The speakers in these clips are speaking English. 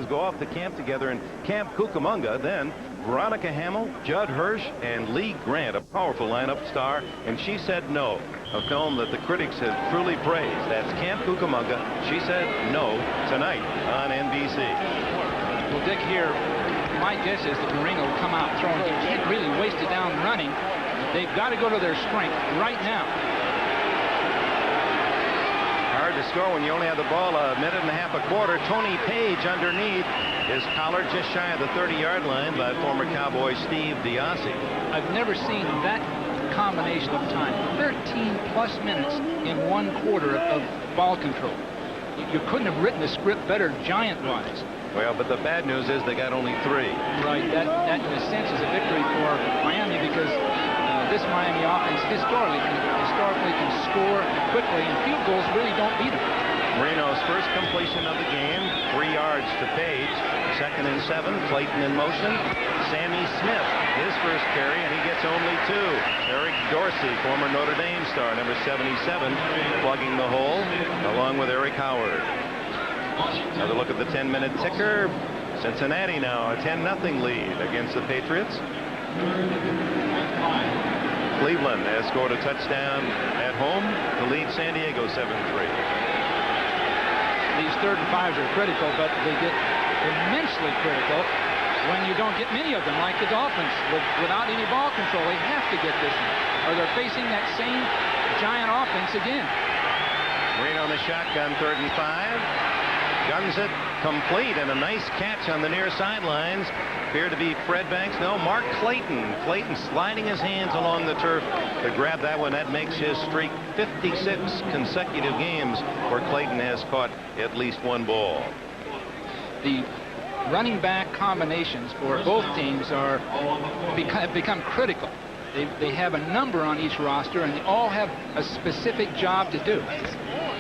Go off to camp together in Camp Cucamonga. Then Veronica Hamill, Judd Hirsch, and Lee Grant, a powerful lineup star, and She Said No, a film that the critics have truly praised. That's Camp Cucamonga, She Said No, tonight on NBC. Well, Dick, here, my guess is that Marino will come out throwing. He can't really waste it down running. They've got to go to their strength right now. Hard to score when you only have the ball a minute and a half a quarter. Tony Page underneath is collared just shy of the 30-yard line by former Cowboy Steve DiAsi. I've never seen that combination of time. 13-plus minutes in 1 quarter of ball control. You couldn't have written the script better giant-wise. Well, but the bad news is they got only 3. Right. That in a sense is a victory for Miami, because this Miami offense historically can score quickly, and field goals really don't beat them. Marino's first completion of the game, 3 yards to Page. 2nd and 7, Clayton in motion. Sammy Smith, his first carry, and he gets only 2. Eric Dorsey, former Notre Dame star, number 77, plugging the hole, along with Eric Howard. Another look at the 10-minute ticker. Cincinnati now a 10-0 lead against the Patriots. Cleveland has scored a touchdown at home to lead San Diego 7-3. These 3rd and 5s are critical, but they get immensely critical when you don't get many of them, like the Dolphins. Without any ball control, they have to get this one, or they're facing that same giant offense again. Marino on the shotgun, 3rd and 5. Guns it complete, and a nice catch on the near sidelines. Appeared to be Fred Banks. No, Mark Clayton. Clayton sliding his hands along the turf to grab that one. That makes his streak 56 consecutive games where Clayton has caught at least 1 ball. The running back combinations for both teams have become critical. They have a number on each roster, and they all have a specific job to do.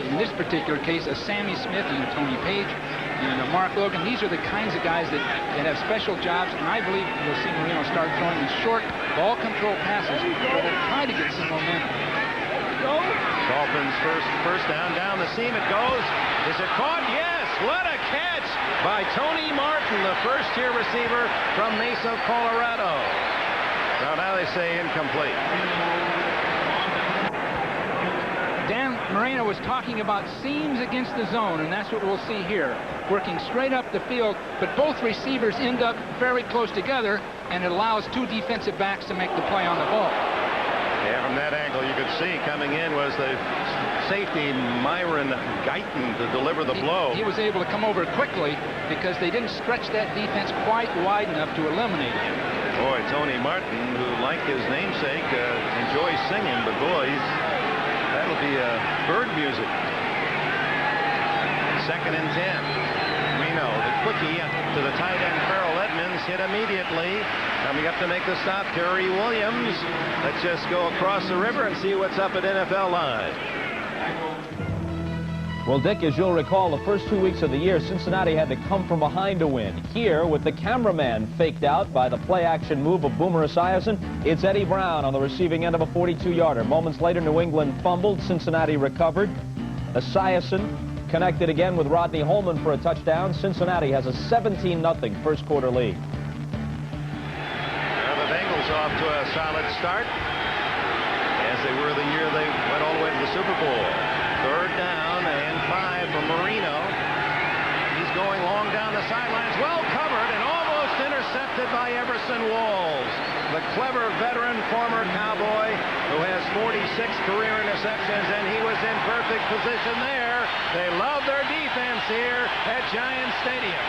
In this particular case, a Sammy Smith and a Tony Page and a Mark Logan, these are the kinds of guys that have special jobs, and I believe we'll see Marino start throwing these short ball control passes that will try to get some momentum. Dolphins first down the seam it goes. Is it caught? Yes! What a catch by Tony Martin, the first-year receiver from Mesa, Colorado. Now they say incomplete. Dan Marino was talking about seams against the zone, and that's what we'll see here. Working straight up the field, but both receivers end up very close together, and it allows 2 defensive backs to make the play on the ball. Yeah, from that angle you could see coming in was the safety Myron Guyton to deliver the blow. He was able to come over quickly because they didn't stretch that defense quite wide enough to eliminate him. Boy, Tony Martin, who, like his namesake, enjoys singing, but boys, that'll be bird music. 2nd and 10. Reno, the quickie to the tight end, Farrell Edmonds, hit immediately. Coming up to make the stop, Terry Williams. Let's just go across the river and see what's up at NFL Live. Well, Dick, as you'll recall, the first 2 weeks of the year, Cincinnati had to come from behind to win. Here, with the cameraman faked out by the play-action move of Boomer Esiason, it's Eddie Brown on the receiving end of a 42-yarder. Moments later, New England fumbled. Cincinnati recovered. Esiason connected again with Rodney Holman for a touchdown. Cincinnati has a 17-0 first-quarter lead. Now the Bengals off to a solid start, as they were the year they went all the way to the Super Bowl. 3rd down and 5 for Marino. He's going long down the sidelines, well covered and almost intercepted by Everson Walls, the clever veteran former Cowboy who has 46 career interceptions, and he was in perfect position there. They love their defense here at Giant Stadium.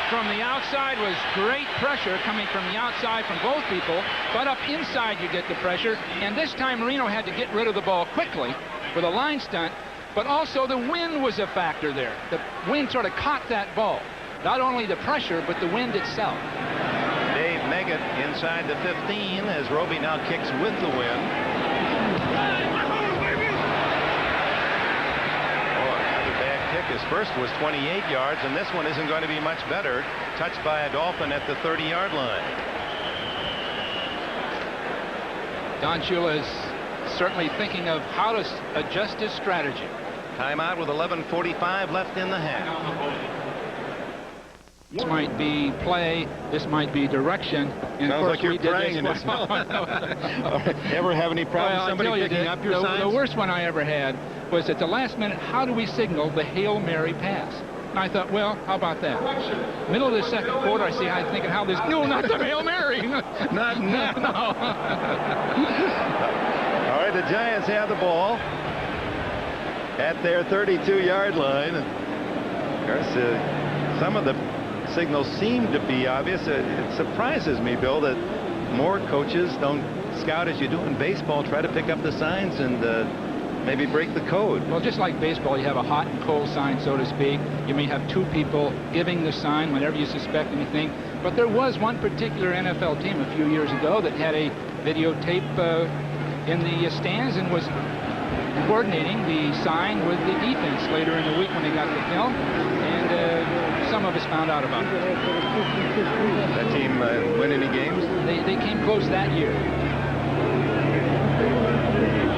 From the outside was great pressure coming from the outside from both people, but up inside you get the pressure, and this time Marino had to get rid of the ball quickly with a line stunt, but also the wind was a factor there. The wind sort of caught that ball. Not only the pressure, but the wind itself. Dave Meggett inside the 15 as Roby now kicks with the wind. His first was 28 yards, and this one isn't going to be much better. Touched by a Dolphin at the 30-yard line. Don Shula is certainly thinking of how to adjust his strategy. Timeout with 11:45 left in the half. This might be play. This might be direction. And Sounds of course like you're we did praying in this this. one. Ever have any problems Well, I somebody tell you, picking up your the signs? worst one I ever had was at the last minute, how do we signal the Hail Mary pass? And I thought, well, how about that? Middle of the second quarter, I see, I'm thinking how this, no, not the Hail Mary. Not now. No. All right, the Giants have the ball at their 32-yard line. Of course, some of the signals seem to be obvious. It surprises me, Bill, that more coaches don't scout as you do in baseball, try to pick up the signs and maybe break the code. Well, just like baseball, you have a hot and cold sign, so to speak. You may have two people giving the sign whenever you suspect anything. But there was one particular NFL team a few years ago that had a videotape in the stands and was coordinating the sign with the defense later in the week when they got the film. And some of us found out about it. That team win any games? They came close that year.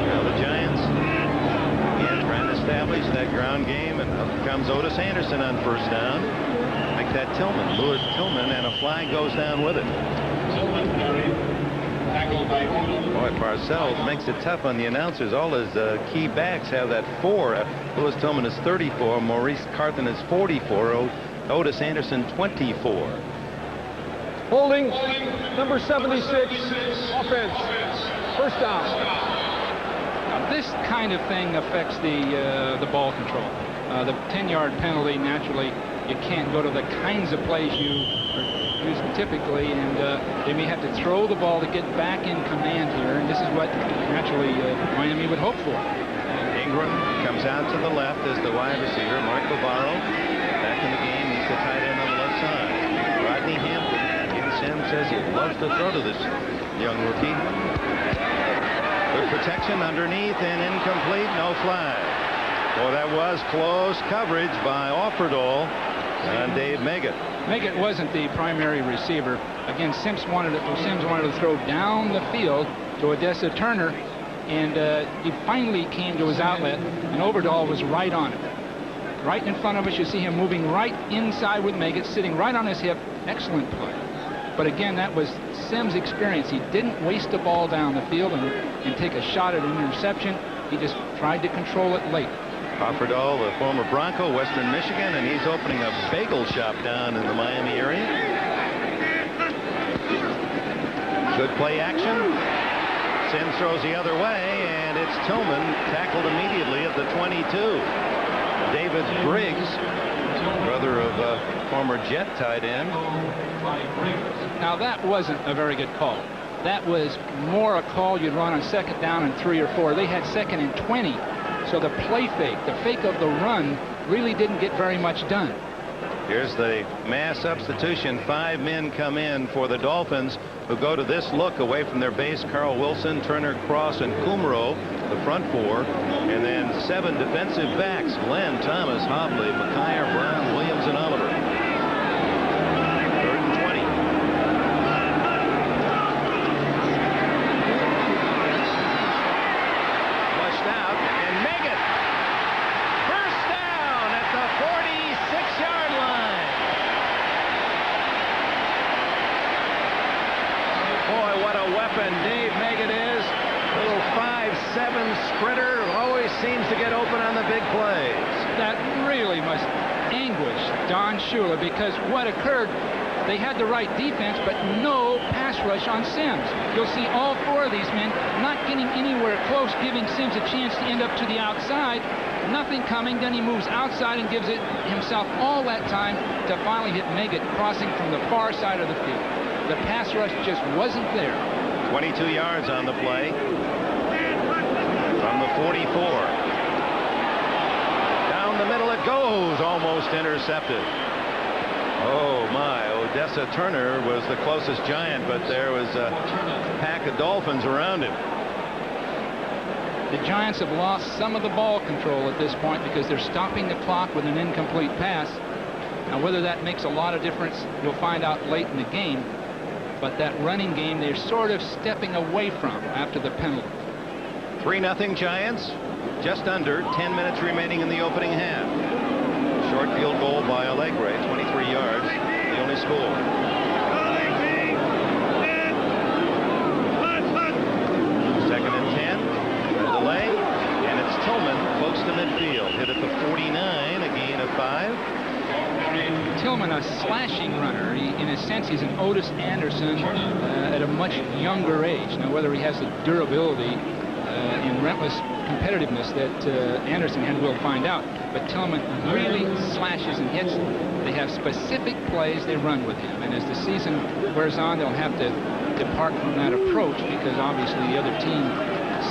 Well, the Giants again trying to establish that ground game, and up comes Otis Anderson on first down. Make that Tillman, Lewis Tillman, and a flag goes down with it. Boy, Parcells makes it tough on the announcers. All his key backs have that 4. Lewis Tillman is 34. Maurice Carthen is 44. Otis Anderson 24. Holding, number 76, offense. First down. This kind of thing affects the ball control. The 10-yard penalty, naturally, you can't go to the kinds of plays you are using typically, and they may have to throw the ball to get back in command here, and this is what naturally Miami would hope for. Ingram comes out to the left as the wide receiver. Mark Bavaro back in the game. He's the tight end on the left side. Rodney Hampton. Again, Sam says he loves to throw to this young rookie. Good protection underneath and incomplete. No flag. Well, that was close coverage by Offerdahl and Dave Meggett. Meggett wasn't the primary receiver. Again, Sims wanted to throw down the field to Odessa Turner, and he finally came to his outlet, and Overdahl was right on it. Right in front of us, you see him moving right inside with Meggett, sitting right on his hip. Excellent play. But again, that was Sims' experience. He didn't waste the ball down the field and take a shot at an interception. He just tried to control it late. Offerdahl, the former Bronco, Western Michigan, and he's opening a bagel shop down in the Miami area. Good play action. Sims throws the other way, and it's Tillman tackled immediately at the 22. David Briggs, brother of former Jet tight end. Now that wasn't a very good call. That was more a call you'd run on second down and 3 or 4. They had second and 20. So the play fake, the fake of the run, really didn't get very much done. Here's the mass substitution. 5 men come in for the Dolphins, who go to this look away from their base. Carl Wilson, Turner, Cross, and Kumro, the front 4. And then 7 defensive backs. Glenn, Thomas, Hobley, McKyer, Brown, Williams, and Oliver. 3rd and 20. Flushed out, and Meggett. First down at the 46-yard line. Boy, what a weapon Dave Meggett is. Little 5'7" sprinter who always seems to get open on the big plays. That really must anguish Don Shula, because what occurred, they had the right defense, but no pass rush on Sims. You'll see all 4 of these men not getting anywhere close, giving Sims a chance to end up to the outside. Nothing coming. Then he moves outside and gives it himself all that time to finally hit Meggett crossing from the far side of the field. The pass rush just wasn't there. 22 yards on the play from the 44. Down the middle it goes, almost intercepted. Oh my, Odessa Turner was the closest Giant, but there was a pack of Dolphins around him. The Giants have lost some of the ball control at this point because they're stopping the clock with an incomplete pass. Now, whether that makes a lot of difference, you'll find out late in the game. But that running game, they're sort of stepping away from after the penalty. 3-0 Giants. Just under 10 minutes remaining in the opening half. Short field goal by Allegre, 23 yards. score. Second and 10. A delay. And it's Tillman close to midfield. Hit at the 49, a gain of 5. Tillman, a slashing runner. In a sense, he's an Otis Anderson at a much younger age. Now, whether he has the durability and relentless competitiveness that Anderson had, we'll find out. But Tillman really slashes and hits. They have specific plays they run with him. And as the season wears on, they'll have to depart from that approach because obviously the other team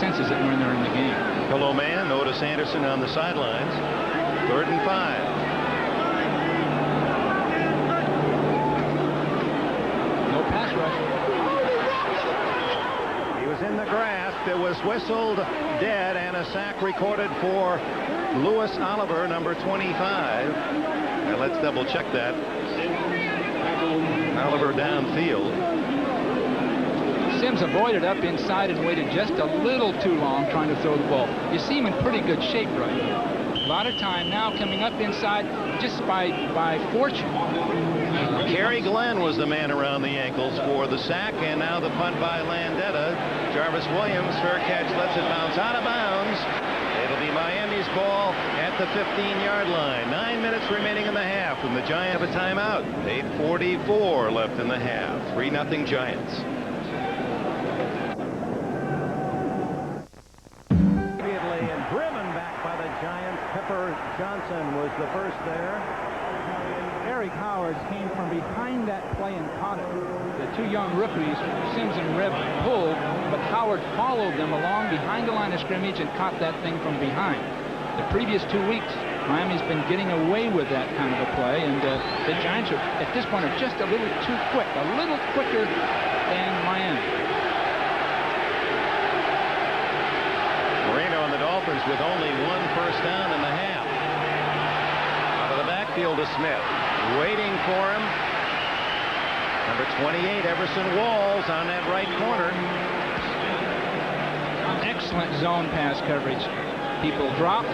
senses it when they're in the game. Hello, man. Otis Anderson on the sidelines. 3rd and 5. He was in the grasp. It was whistled dead, and a sack recorded for Lewis Oliver, number 25. Now let's double check that. Oliver downfield. Sims avoided up inside and waited just a little too long trying to throw the ball. You see him in pretty good shape right now. A lot of time now coming up inside just by fortune. Kerry Glenn was the man around the ankles for the sack, and now the punt by Landetta. Jarvis Williams, fair catch, lets it bounce out of bounds. It'll be Miami's ball at the 15-yard line. 9 minutes remaining in the half, and the Giants have a timeout. 8:44 left in the half. 3-0 Giants. Immediately and driven back by the Giants. Pepper Johnson was the first there. Eric Howard came from behind that play and caught it. The two young rookies, Sims and Reb, pulled, but Howard followed them along behind the line of scrimmage and caught that thing from behind. The previous 2 weeks, Miami's been getting away with that kind of a play, and the Giants are, at this point, are just a little too quick, a little quicker than Miami. Marino and the Dolphins with only 1 first down in the half. Out of the backfield to Smith. Waiting for him. Number 28, Everson Walls on that right corner. Excellent zone pass coverage. People drop.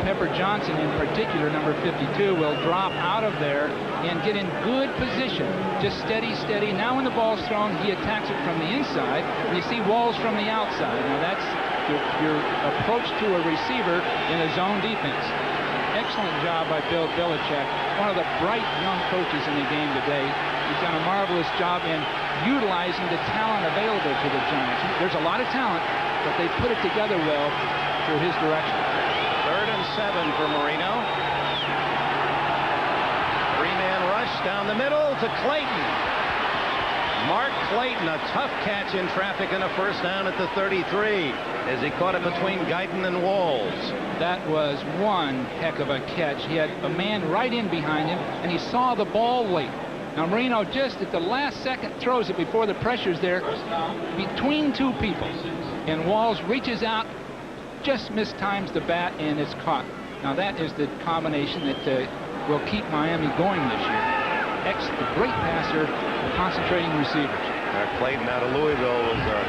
Pepper Johnson in particular, number 52, will drop out of there and get in good position. Just steady, steady. Now when the ball's thrown, he attacks it from the inside. And you see Walls from the outside. Now that's your approach to a receiver in a zone defense. Excellent job by Bill Belichick, one of the bright young coaches in the game today. He's done a marvelous job in utilizing the talent available to the Giants. There's a lot of talent, but they put it together well through his direction. 3rd and 7 for Marino. 3-man rush down the middle to Clayton. Mark Clayton, a tough catch in traffic and a first down at the 33 as he caught it between Guyton and Walls. That was one heck of a catch. He had a man right in behind him, and he saw the ball late. Now Marino just at the last second throws it before the pressure's there between 2 people. And Walls reaches out, just mistimes the bat, and it's caught. Now that is the combination that will keep Miami going this year. A great passer, concentrating receivers. Clayton out of Louisville was a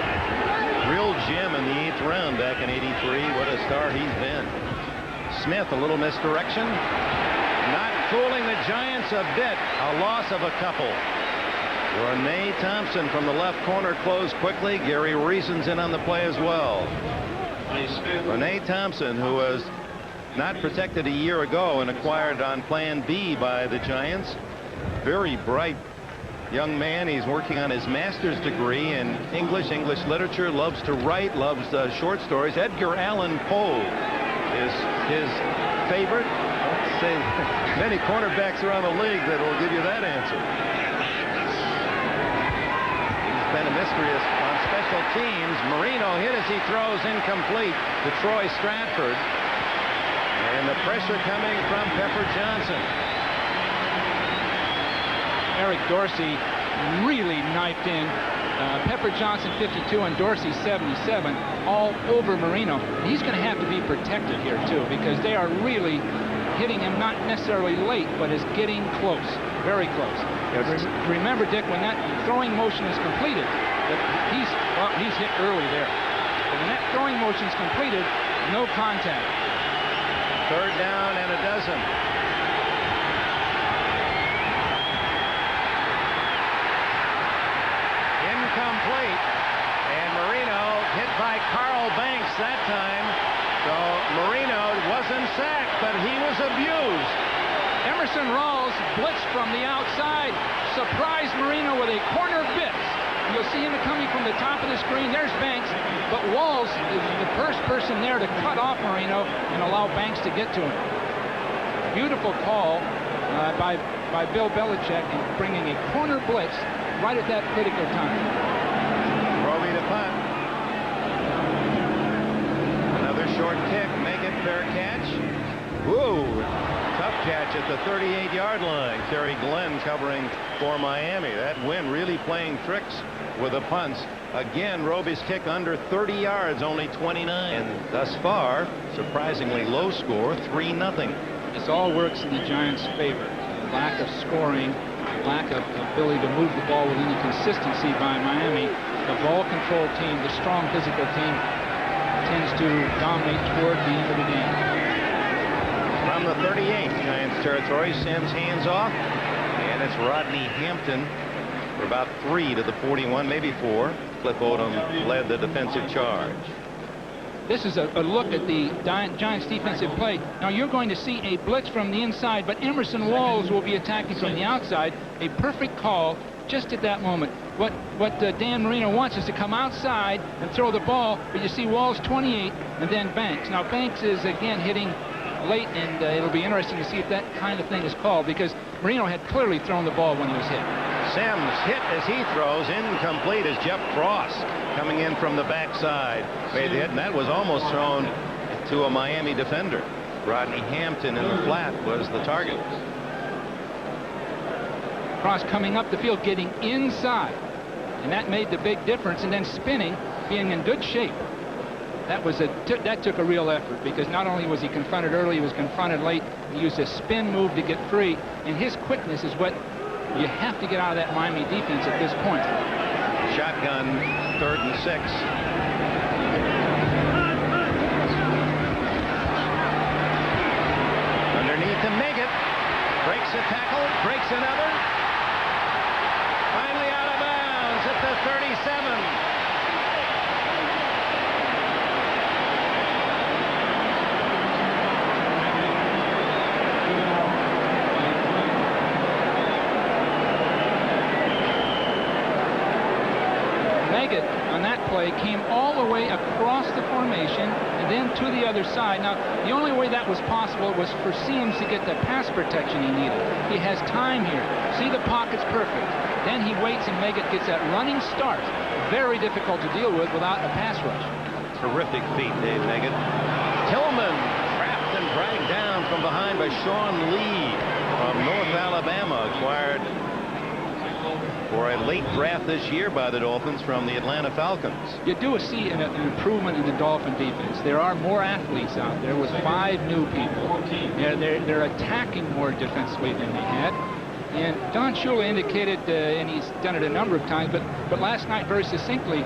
real gem in the 8th round back in '83. What a star he's been. Smith, a little misdirection. Not fooling the Giants a bit. A loss of a couple. Rene Thompson from the left corner closed quickly. Gary Reason's in on the play as well. Rene Thompson, who was not protected a year ago and acquired on Plan B by the Giants. Very bright young man. He's working on his master's degree in English literature, loves to write, loves short stories. Edgar Allan Poe is his favorite. Let's say many cornerbacks around the league that will give you that answer. He's been a mystery on special teams. Marino hit as he throws, incomplete to Troy Stratford. And the pressure coming from Pepper Johnson. Eric Dorsey really knifed in. Pepper Johnson 52 and Dorsey 77 all over Marino. And he's going to have to be protected here too, because they are really hitting him, not necessarily late, but is getting close, very close. Remember, Dick, when that throwing motion is completed, he's hit early there. But when that throwing motion is completed, no contact. 3rd down and a dozen. abused. Emerson Rawls blitzed from the outside, surprised Marino with a corner blitz. You'll see him coming from the top of the screen. There's Banks, but Walls is the first person there to cut off Marino and allow Banks to get to him. Beautiful call by Bill Belichick in bringing a corner blitz right at that critical time. Roby to punt. Another short kick. Make it fair catch. Whoa. Tough catch at the 38-yard line. Terry Glenn covering for Miami. That wind really playing tricks with the punts. Again, Roby's kick under 30 yards, only 29. And thus far, surprisingly low score, 3-0. This all works in the Giants' favor. Lack of scoring, lack of ability to move the ball with any consistency by Miami. The ball control team, the strong physical team, tends to dominate toward the end of the game. From the 38, Giants territory, Sims hands off, and it's Rodney Hampton for about 3 to the 41, maybe 4. Cliff Odom led the defensive charge. This is a look at the Giants defensive play. Now you're going to see a blitz from the inside, but Emerson Walls will be attacking from the outside. A perfect call just at that moment. What Dan Marino wants is to come outside and throw the ball, but you see Walls 28 and then Banks. Now Banks is again hitting late, and it'll be interesting to see if that kind of thing is called, because Marino had clearly thrown the ball when he was hit. Sims hit as he throws, incomplete as Jeff Cross coming in from the backside made the hit, and that was almost thrown to a Miami defender. Rodney Hampton in the flat was the target. Cross coming up the field, getting inside, and that made the big difference, and then spinning, being in good shape. That took a real effort, because not only was he confronted early, he was confronted late. He used a spin move to get free, and his quickness is what you have to get out of that Miami defense at this point. Shotgun, 3rd and 6. Underneath to make it. Breaks a tackle, breaks another. Finally out of bounds at the 37. On that play came all the way across the formation and then to the other side. Now, the only way that was possible was for Sims to get the pass protection he needed. He has time here. See, the pocket's perfect. Then he waits, and Meggett gets that running start. Very difficult to deal with without a pass rush. Terrific feat, Dave Meggett. Tillman trapped and dragged down from behind by Sean Lee from North Alabama, acquired for a late draft this year by the Dolphins from the Atlanta Falcons. You do see an improvement in the Dolphin defense. There are more athletes out there with 5 new people. Yeah, they're attacking more defensively than they had. And Don Shula indicated, and he's done it a number of times, but last night very succinctly,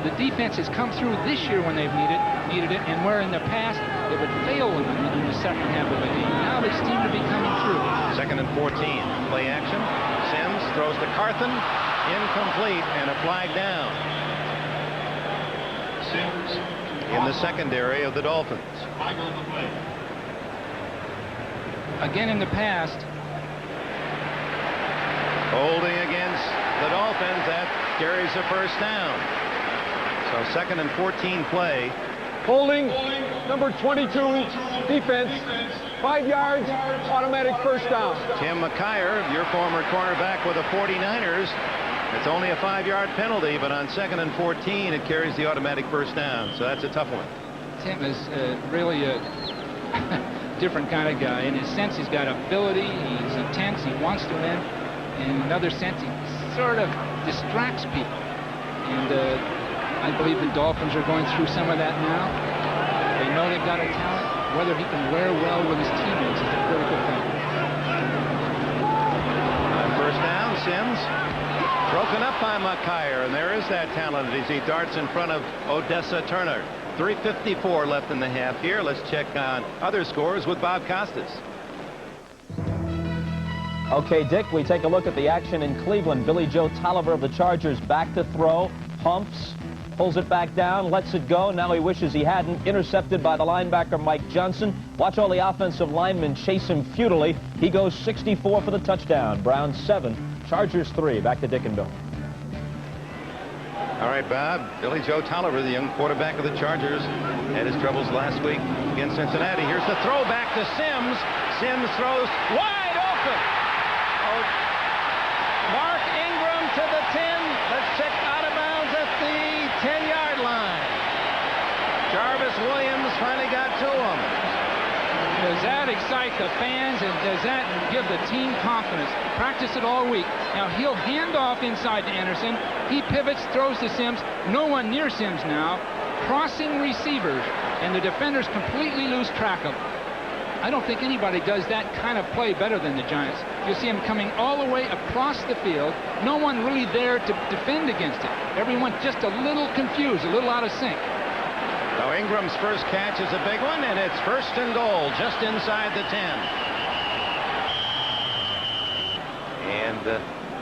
the defense has come through this year when they've needed it, and where in the past it would fail them in the second half of the game. Now they seem to be coming through. 2nd and 14. Play action. Sims throws to Carthen. Incomplete, and a flag down. In the secondary of the Dolphins. Again in the past. Holding against the Dolphins. That carries a first down. So 2nd and 14 play. Holding, number 22, defense, 5 yards, automatic first down. Tim McKyer, your former cornerback with the 49ers. It's only a 5-yard penalty, but on 2nd and 14, it carries the automatic first down. So that's a tough one. Tim is really a different kind of guy. In his sense, he's got ability, he's intense, he wants to win. In another sense, he sort of distracts people. And I believe the Dolphins are going through some of that now. They know they've got a talent. Whether he can wear well with his teammates is a critical thing. First down, Sims. Broken up by McKyer, and there is that talent as he darts in front of Odessa Turner. 3:54 left in the half here. Let's check on other scores with Bob Costas. Okay, Dick, we take a look at the action in Cleveland. Billy Joe Tolliver of the Chargers back to throw, pumps, pulls it back down, lets it go. Now he wishes he hadn't. Intercepted by the linebacker Mike Johnson. Watch all the offensive linemen chase him futilely. He goes 64 for the touchdown. Browns 7, Chargers 3. Back to Dick and Bill. All right, Bob. Billy Joe Tolliver, the young quarterback of the Chargers, had his troubles last week against Cincinnati. Here's the throw back to Sims. Sims throws wide open. Oh, Mark Ingram to the 10. Let's check out of bounds at the 10-yard line. Jarvis Williams finally got to him. Does that excite the fans, and does that give the team confidence? Practice it all week. Now he'll hand off inside to Anderson. He pivots, throws to Sims. No one near Sims now. Crossing receivers, and the defenders completely lose track of him. I don't think anybody does that kind of play better than the Giants. You'll see him coming all the way across the field. No one really there to defend against it. Everyone just a little confused, a little out of sync. Now Ingram's first catch is a big one, and it's 1st and goal just inside the 10. And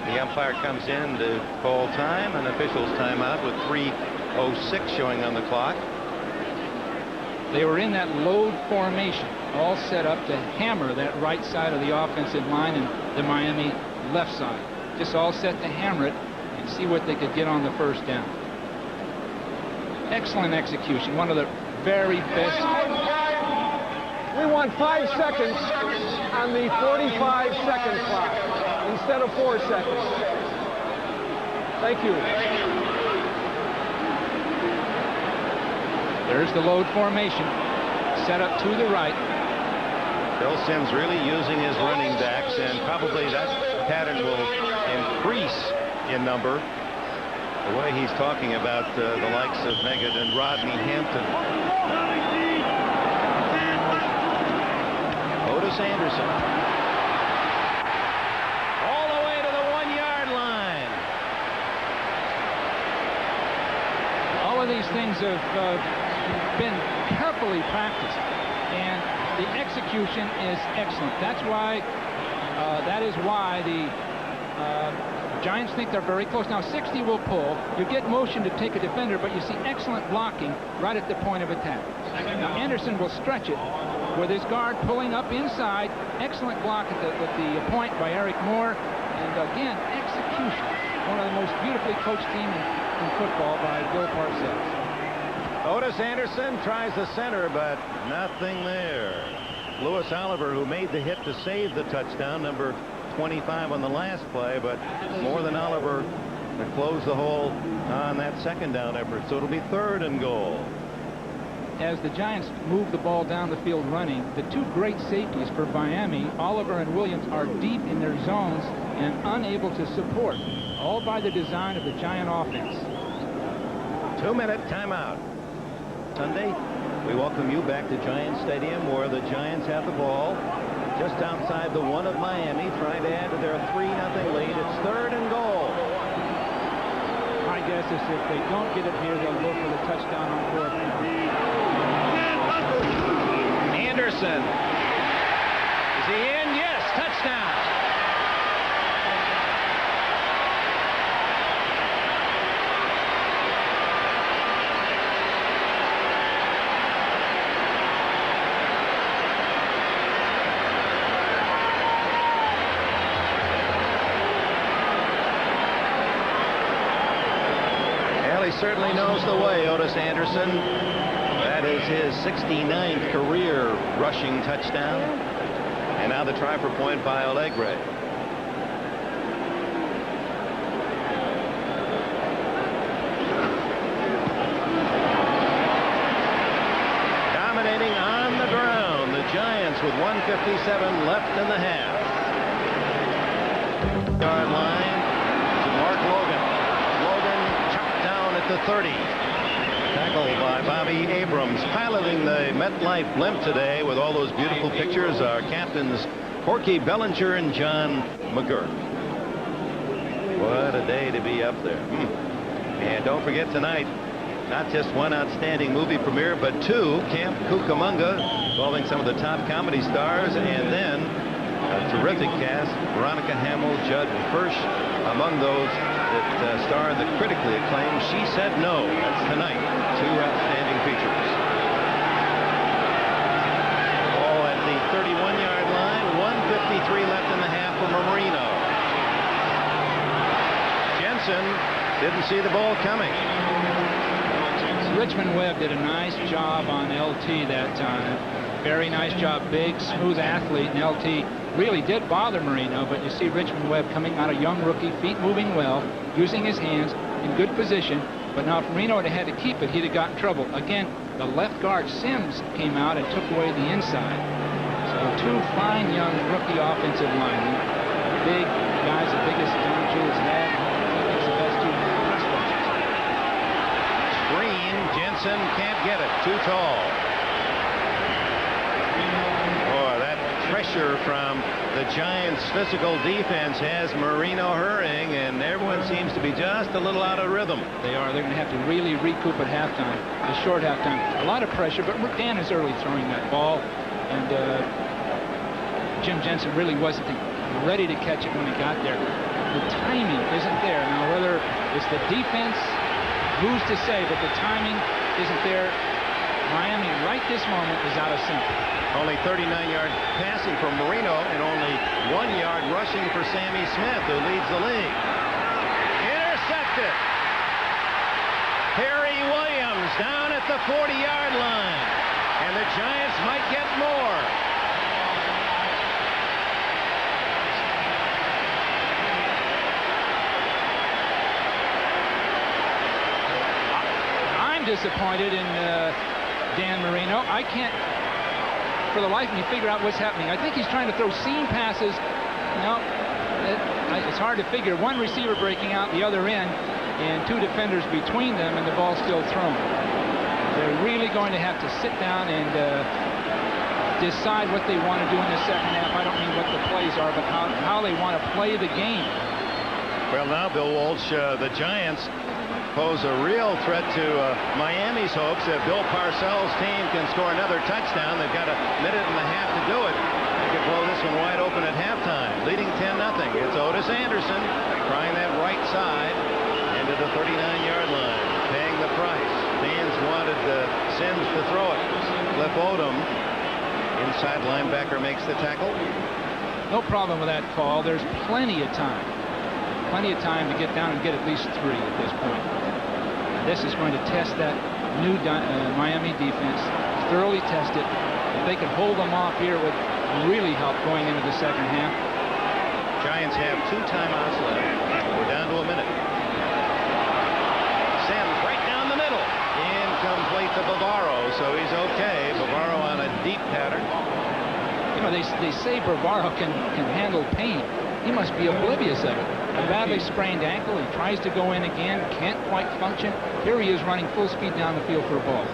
the umpire comes in to call time, an official's timeout with 3:06 showing on the clock. They were in that load formation, all set up to hammer that right side of the offensive line and the Miami left side. Just all set to hammer it and see what they could get on the first down. Excellent execution, one of the very best. We want 5 seconds on the 45-second clock instead of 4 seconds. Thank you. There's the load formation, set up to the right. Bill Sims really using his running backs, and probably that pattern will increase in number. The way he's talking about the likes of Meggett and Rodney Hampton. Otis Anderson. All the way to the 1-yard line. All of these things have been carefully practiced, and the execution is excellent. That's why, that is why the Giants think they're very close. Now 60 will pull. You get motion to take a defender, but you see excellent blocking right at the point of attack. Now Anderson will stretch it with his guard pulling up inside. Excellent block at the point by Eric Moore. And again, execution. One of the most beautifully coached teams in football by Bill Parcells. Otis Anderson tries the center, but nothing there. Lewis Oliver, who made the hit to save the touchdown, number 25 on the last play, but more than Oliver to close the hole on that second down effort. So it'll be 3rd and goal. As the Giants move the ball down the field running, the two great safeties for Miami, Oliver and Williams, are deep in their zones and unable to support, all by the design of the Giant offense. 2-minute timeout. Sunday, we welcome you back to Giant Stadium, where the Giants have the ball just outside the 1 of Miami, trying to add to their 3-0 lead. It's 3rd and goal. My guess is if they don't get it here, they'll go for the touchdown on 4th down. Anderson. Is he in? Yes, touchdown. He certainly knows the way, Otis Anderson. That is his 69th career rushing touchdown. And now the try for point by Allegre. Dominating on the ground, the Giants with 1:57 left in the half. Yard line to Mark Logan. At the 30. Tackled by Bobby Abrams, piloting the MetLife blimp today with all those beautiful pictures. Our captains Corky Bellinger and John McGurk. What a day to be up there. And don't forget tonight, not just one outstanding movie premiere, but 2, Camp Cucamonga, involving some of the top comedy stars, and then a terrific cast: Veronica Hamill, Judd Hirsch, among those that starred the critically acclaimed She Said No. That's tonight. 2 outstanding features. Ball at the 31-yard line. 1:53 left in the half for Marino. Jensen didn't see the ball coming. Richmond Webb did a nice job on LT that time. Very nice job. Big, smooth athlete. And LT really did bother Marino, but you see Richmond Webb coming out, a young rookie, feet moving well, using his hands in good position. But now if Marino had had to keep it, he'd have got in trouble. Again, the left guard Sims came out and took away the inside. So 2 fine young rookie offensive linemen. Big guys, the biggest John Jules had. He's the best 2 press rushers. Green, Jensen can't get it. Too tall. Boy, that pressure from the Giants' physical defense has Marino hurrying, and everyone seems to be just a little out of rhythm. They are. They're going to have to really recoup at halftime, the short halftime. A lot of pressure, but Dan is early throwing that ball, and Jim Jensen really wasn't ready to catch it when he got there. The timing isn't there. Now, whether it's the defense, who's to say, but the timing isn't there. Miami, right this moment, is out of sync. Only 39-yard passing for Marino and only 1 yard rushing for Sammy Smith, who leads the league. Intercepted. Harry Williams down at the 40-yard line. And the Giants might get more. I'm disappointed in Dan Marino. I can't, for the life of me, figure out what's happening. I think he's trying to throw seam passes. No, it's hard to figure. One receiver breaking out the other end, and 2 defenders between them, and the ball's still thrown. They're really going to have to sit down and decide what they want to do in the second half. I don't mean what the plays are, but how they want to play the game. Well, now, Bill Walsh, the Giants pose a real threat to Miami's hopes. If Bill Parcells' team can score another touchdown, they've got a minute and a half to do it. They could blow this one wide open at halftime, leading 10-0. It's Otis Anderson trying that right side into the 39-yard line, paying the price. Fans wanted Sims to throw it. Cliff Odom, inside linebacker, makes the tackle. No problem with that call. There's plenty of time. Plenty of time to get down and get at least 3 at this point. This is going to test that new Miami defense, thoroughly test it. If they could hold them off here, it would really help going into the second half. Giants have 2 timeouts left. We're down to a minute. Sims right down the middle. Incomplete to Bavaro, so he's okay. Bavaro on a deep pattern. You know, they say Bavaro can handle pain. He must be oblivious of it. A badly sprained ankle. He tries to go in again, can't quite function. Here he is running full speed down the field for a ball.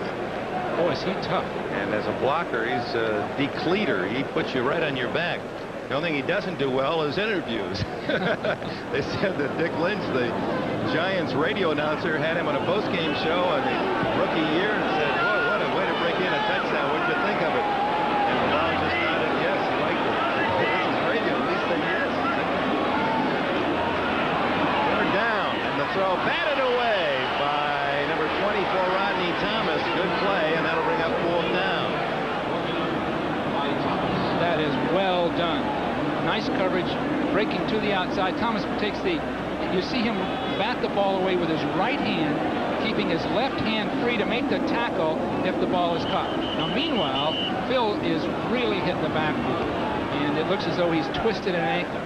Boy, is he tough. And as a blocker, he's a decleater. He puts you right on your back. The only thing he doesn't do well is interviews. They said that Dick Lynch, the Giants radio announcer, had him on a post-game show on the rookie year and said, boy, what a way to break in a touchdown. What'd you think of it? And Brown just nodded yes, he liked it. This is radio. At least they yes. They're down, and the throw batted away by number 24, Rodney Thomas. Good play, and that'll bring up 4th down. That is well done. Nice coverage, breaking to the outside. Thomas takes you see him bat the ball away with his right hand, keeping his left hand free to make the tackle if the ball is caught. Now, meanwhile, Phil is really hitting the backboard, and it looks as though he's twisted an ankle.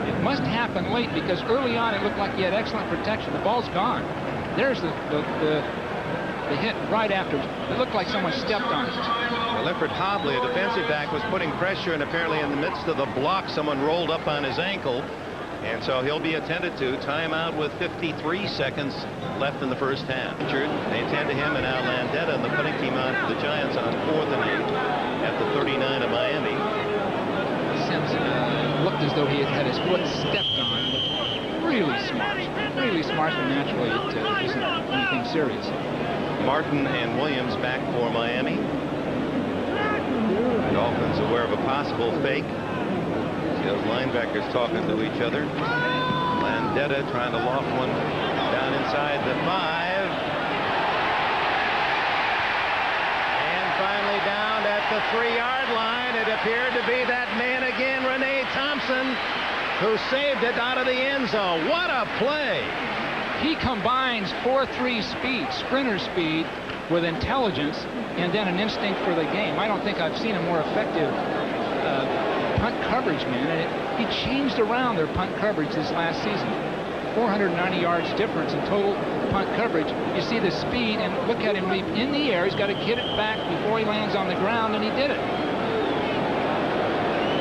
It must happen late because early on it looked like he had excellent protection. The ball's gone. There's the hit right after. It looked like someone stepped on it. Well, Lifford Hobley, a defensive back, was putting pressure, and apparently in the midst of the block, someone rolled up on his ankle, and so he'll be attended to. Timeout with 53 seconds left in the first half. They attend to him, and now Landetta and the punting team on for the Giants on 4th and 8 at the 39 of Miami. Sims looked as though he had his foot stepped on. Really smart, but naturally it isn't anything serious. Martin and Williams back for Miami. Dolphins aware of a possible fake. See those linebackers talking to each other. Vendetta trying to loft one down inside the 5. And finally down at the 3-yard line. It appeared to be that man again, Renee Thompson, who saved it out of the end zone. What a play! He combines 4.3 speed, sprinter speed, with intelligence and then an instinct for the game. I don't think I've seen a more effective punt coverage man. And he changed around their punt coverage this last season. 490 yards difference in total punt coverage. You see the speed, and look at him leap in the air. He's got to get it back before he lands on the ground, and he did it.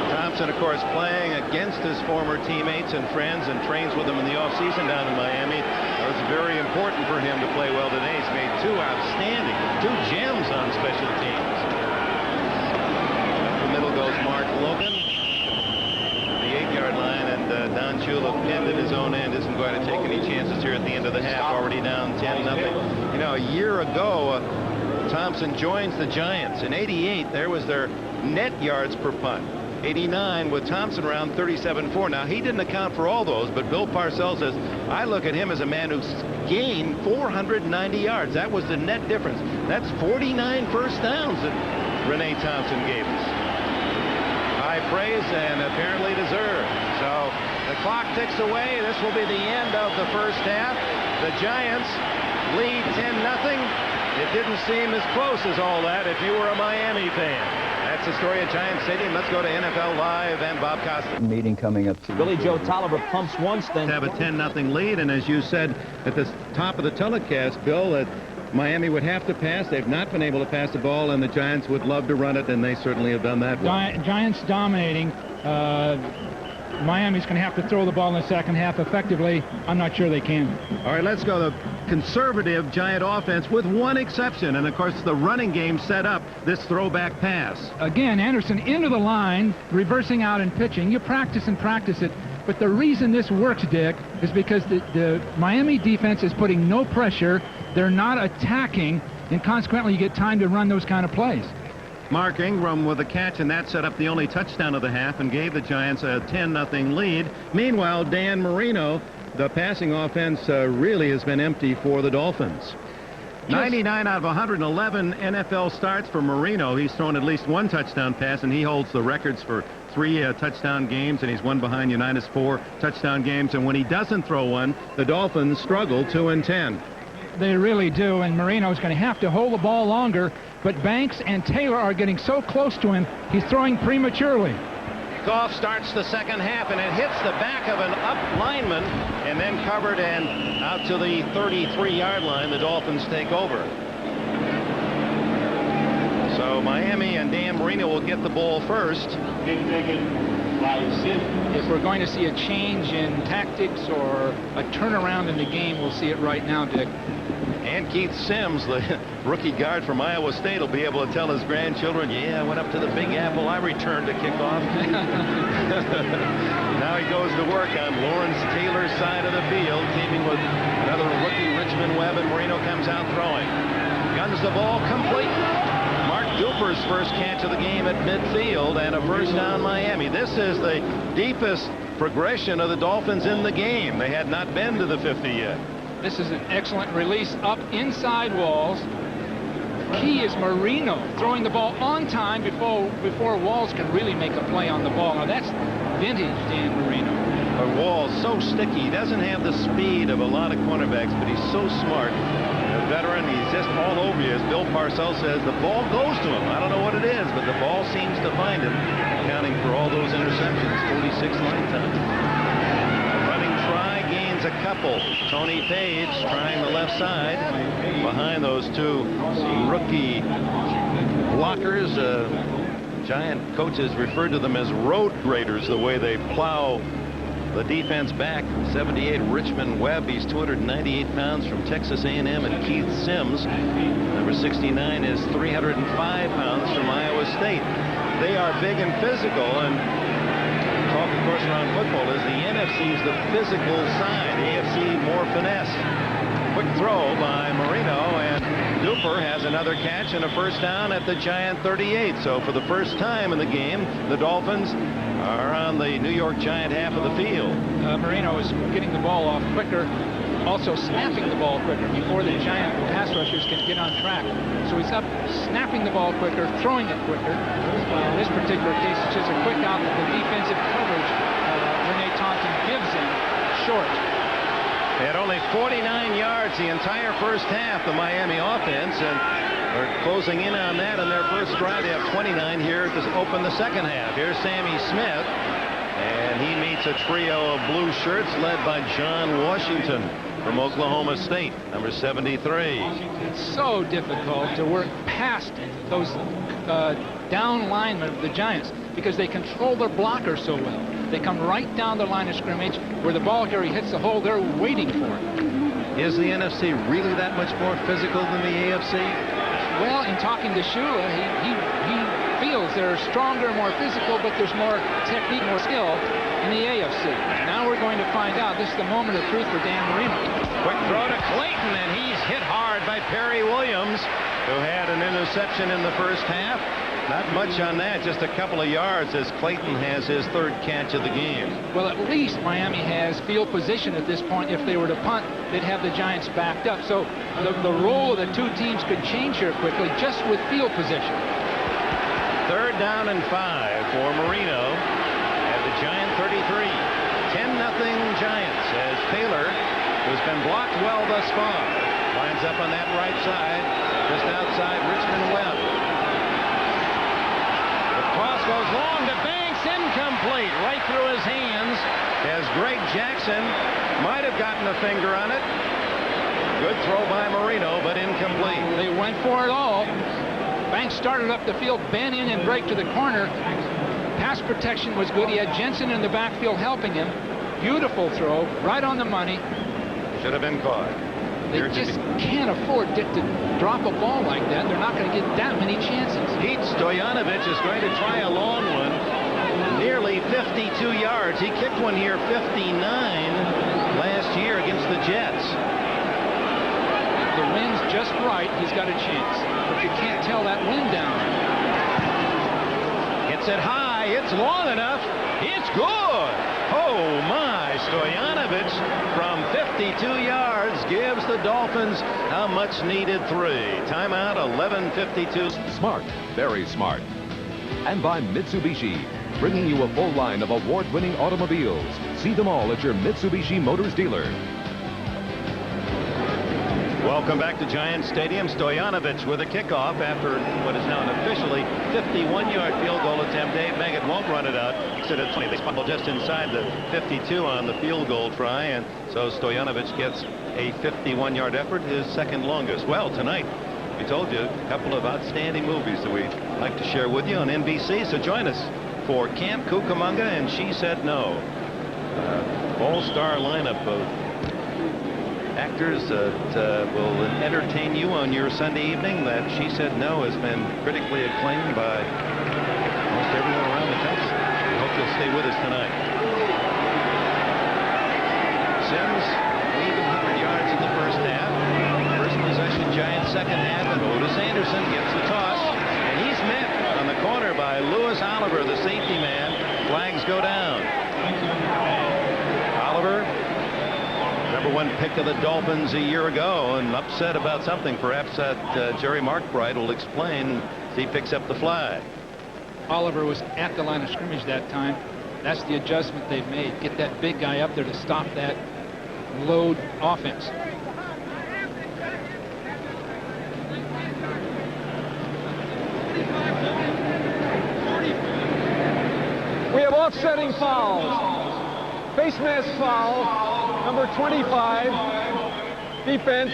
Thompson, of course, playing against his former teammates and friends and trains with them in the offseason down in Miami. It was very important for him to play well today. He's made 2 outstanding, 2 gems on special teams. Up the middle goes Mark Logan, the 8-yard line, and Don Shula pinned at his own end. Isn't going to take any chances here at the end of the half. Already down 10-0. You know, a year ago, Thompson joins the Giants. In '88, there was their net yards per punt. '89 with Thompson around 37.4. Now, he didn't account for all those, but Bill Parcells says, I look at him as a man who's gained 490 yards. That was the net difference. That's 49 first downs that Renee Thompson gave us. High praise and apparently deserved. So the clock ticks away. This will be the end of the first half. The Giants lead 10-0. It didn't seem as close as all that if you were a Miami fan. That's the story at Giant Stadium. Let's go to NFL Live and Bob Costa. Meeting coming up. Billy Joe Tolliver pumps once, then Have a 10-0 lead, and as you said at the top of the telecast, Bill, that Miami would have to pass. They've not been able to pass the ball, and the Giants would love to run it, and they certainly have done that. Giants dominating. Miami's going to have to throw the ball in the second half effectively. I'm not sure they can. All right, let's go. The conservative Giant offense with one exception, and of course the running game set up this throwback pass. Again, Anderson into the line, reversing out and pitching. You practice and practice it. But the reason this works, Dick, is because the Miami defense is putting no pressure. They're not attacking, and consequently you get time to run those kind of plays. Mark Ingram with a catch, and that set up the only touchdown of the half and gave the Giants a 10-0 lead. Meanwhile, Dan Marino, the passing offense really has been empty for the Dolphins. 99 out of 111 NFL starts for Marino. He's thrown at least one touchdown pass, and he holds the records for 3 touchdown games, and he's one behind Unitas 4 touchdown games. And when he doesn't throw one, the Dolphins struggle 2-10. They really do, and Marino's going to have to hold the ball longer, but Banks and Taylor are getting so close to him, he's throwing prematurely. Goff starts the second half, and it hits the back of an up lineman, and then covered and out to the 33-yard line. The Dolphins take over. So Miami and Dan Marino will get the ball first. If we're going to see a change in tactics or a turnaround in the game, we'll see it right now, Dick. And Keith Sims, the rookie guard from Iowa State, will be able to tell his grandchildren, yeah, I went up to the Big Apple, I returned to kickoff. Now he goes to work on Lawrence Taylor's side of the field, teaming with another rookie, Richmond Webb, and Marino comes out throwing. Guns the ball complete. Mark Duper's first catch of the game at midfield, and a first down Miami. This is the deepest progression of the Dolphins in the game. They had not been to the 50 yet. This is an excellent release up inside Walls. Key is Marino throwing the ball on time before Walls can really make a play on the ball. Now that's vintage Dan Marino. But Walls so sticky. He doesn't have the speed of a lot of cornerbacks, but he's so smart. A veteran, he's just all over you. As Bill Parcells says, the ball goes to him. I don't know what it is, but the ball seems to find him, accounting for all those interceptions. 46 line time. A couple. Tony Page trying the left side behind those 2 rookie blockers. Giant coaches referred to them as road graders, the way they plow the defense back. 78 Richmond Webb, he's 298 pounds from Texas A&M, and Keith Sims, number 69, is 305 pounds from Iowa State. They are big and physical, and talk, of course, around football is the NFC is the physical side. The AFC more finesse. Quick throw by Marino, and Duper has another catch and a first down at the Giant 38. So for the first time in the game, the Dolphins are on the New York Giant half of the field. Marino is getting the ball off quicker, also snapping the ball quicker before the Giant pass rushers can get on track. So he's up, snapping the ball quicker, throwing it quicker. In this particular case, it's just a quick out that the defensive coverage Renee Taunton gives him short. They had only 49 yards the entire first half, the Miami offense, and they're closing in on that in their first drive. They have 29 here to open the second half. Here's Sammy Smith, and he meets a trio of blue shirts led by John Washington from Oklahoma State, number 73. It's so difficult to work past those down linemen of the Giants because they control their blockers so well. They come right down the line of scrimmage where the ball carrier hits the hole. They're waiting for it. Is the NFC really that much more physical than the AFC? Well, in talking to Shula, he feels they're stronger, more physical, but there's more technique, more skill in the AFC. Now we're going to find out. This is the moment of truth for Dan Marino. Quick throw to Clayton, and he's hit hard by Perry Williams, who had an interception in the first half. Not much on that, just a couple of yards as Clayton has his third catch of the game. Well, at least Miami has field position at this point. If they were to punt, they'd have the Giants backed up. So the role of the two teams could change here quickly just with field position. 3rd down and 5 for Marino at the Giant 33. 10-0 Giants as Taylor, who's been blocked well thus far, lines up on that right side, just outside Richmond Webb. Cross goes long to Banks, incomplete, right through his hands as Greg Jackson might have gotten a finger on it. Good throw by Marino, but incomplete. They went for it all. Banks started up the field, bent in and break to the corner. Pass protection was good. He had Jensen in the backfield helping him. Beautiful throw, right on the money. Should have been caught. They just can't afford to drop a ball like that. They're not going to get that many chances. Pete Stoyanovich is going to try a long one. Nearly 52 yards. He kicked one here 59 last year against the Jets. If the wind's just right, he's got a chance. But you can't tell that wind down. Hits it high. It's long enough. It's good. Oh, my. Stoyanovich from 52 yards gives the Dolphins a much-needed 3. Timeout, 11:52. Smart, very smart. And by Mitsubishi, bringing you a full line of award-winning automobiles. See them all at your Mitsubishi Motors dealer. Welcome back to Giant Stadium. Stoyanovich with a kickoff after what is now an officially 51-yard field goal attempt. Dave Meggett won't run it out. He said it's 20. They fumble just inside the 52 on the field goal try, and so Stoyanovich gets a 51-yard effort, his second longest. Well, tonight, we told you a couple of outstanding movies that we'd like to share with you on NBC, so join us for Camp Cucamonga and She Said No. All-star lineup of actors that will entertain you on your Sunday evening. That She Said No has been critically acclaimed by almost everyone around the country. We hope you'll stay with us tonight. Sims, even 100 yards in the first half. First possession, Giants second half, and Otis Anderson gets the toss. And he's met on the corner by Lewis Oliver, the safety man. Flags go down. Oliver, #1 pick of the Dolphins a year ago, and upset about something. Perhaps that Jerry Markbright will explain as he picks up the flag. Oliver was at the line of scrimmage that time. That's the adjustment they've made. Get that big guy up there to stop that load offense. We have offsetting fouls. Face mask foul, number 25. Defense,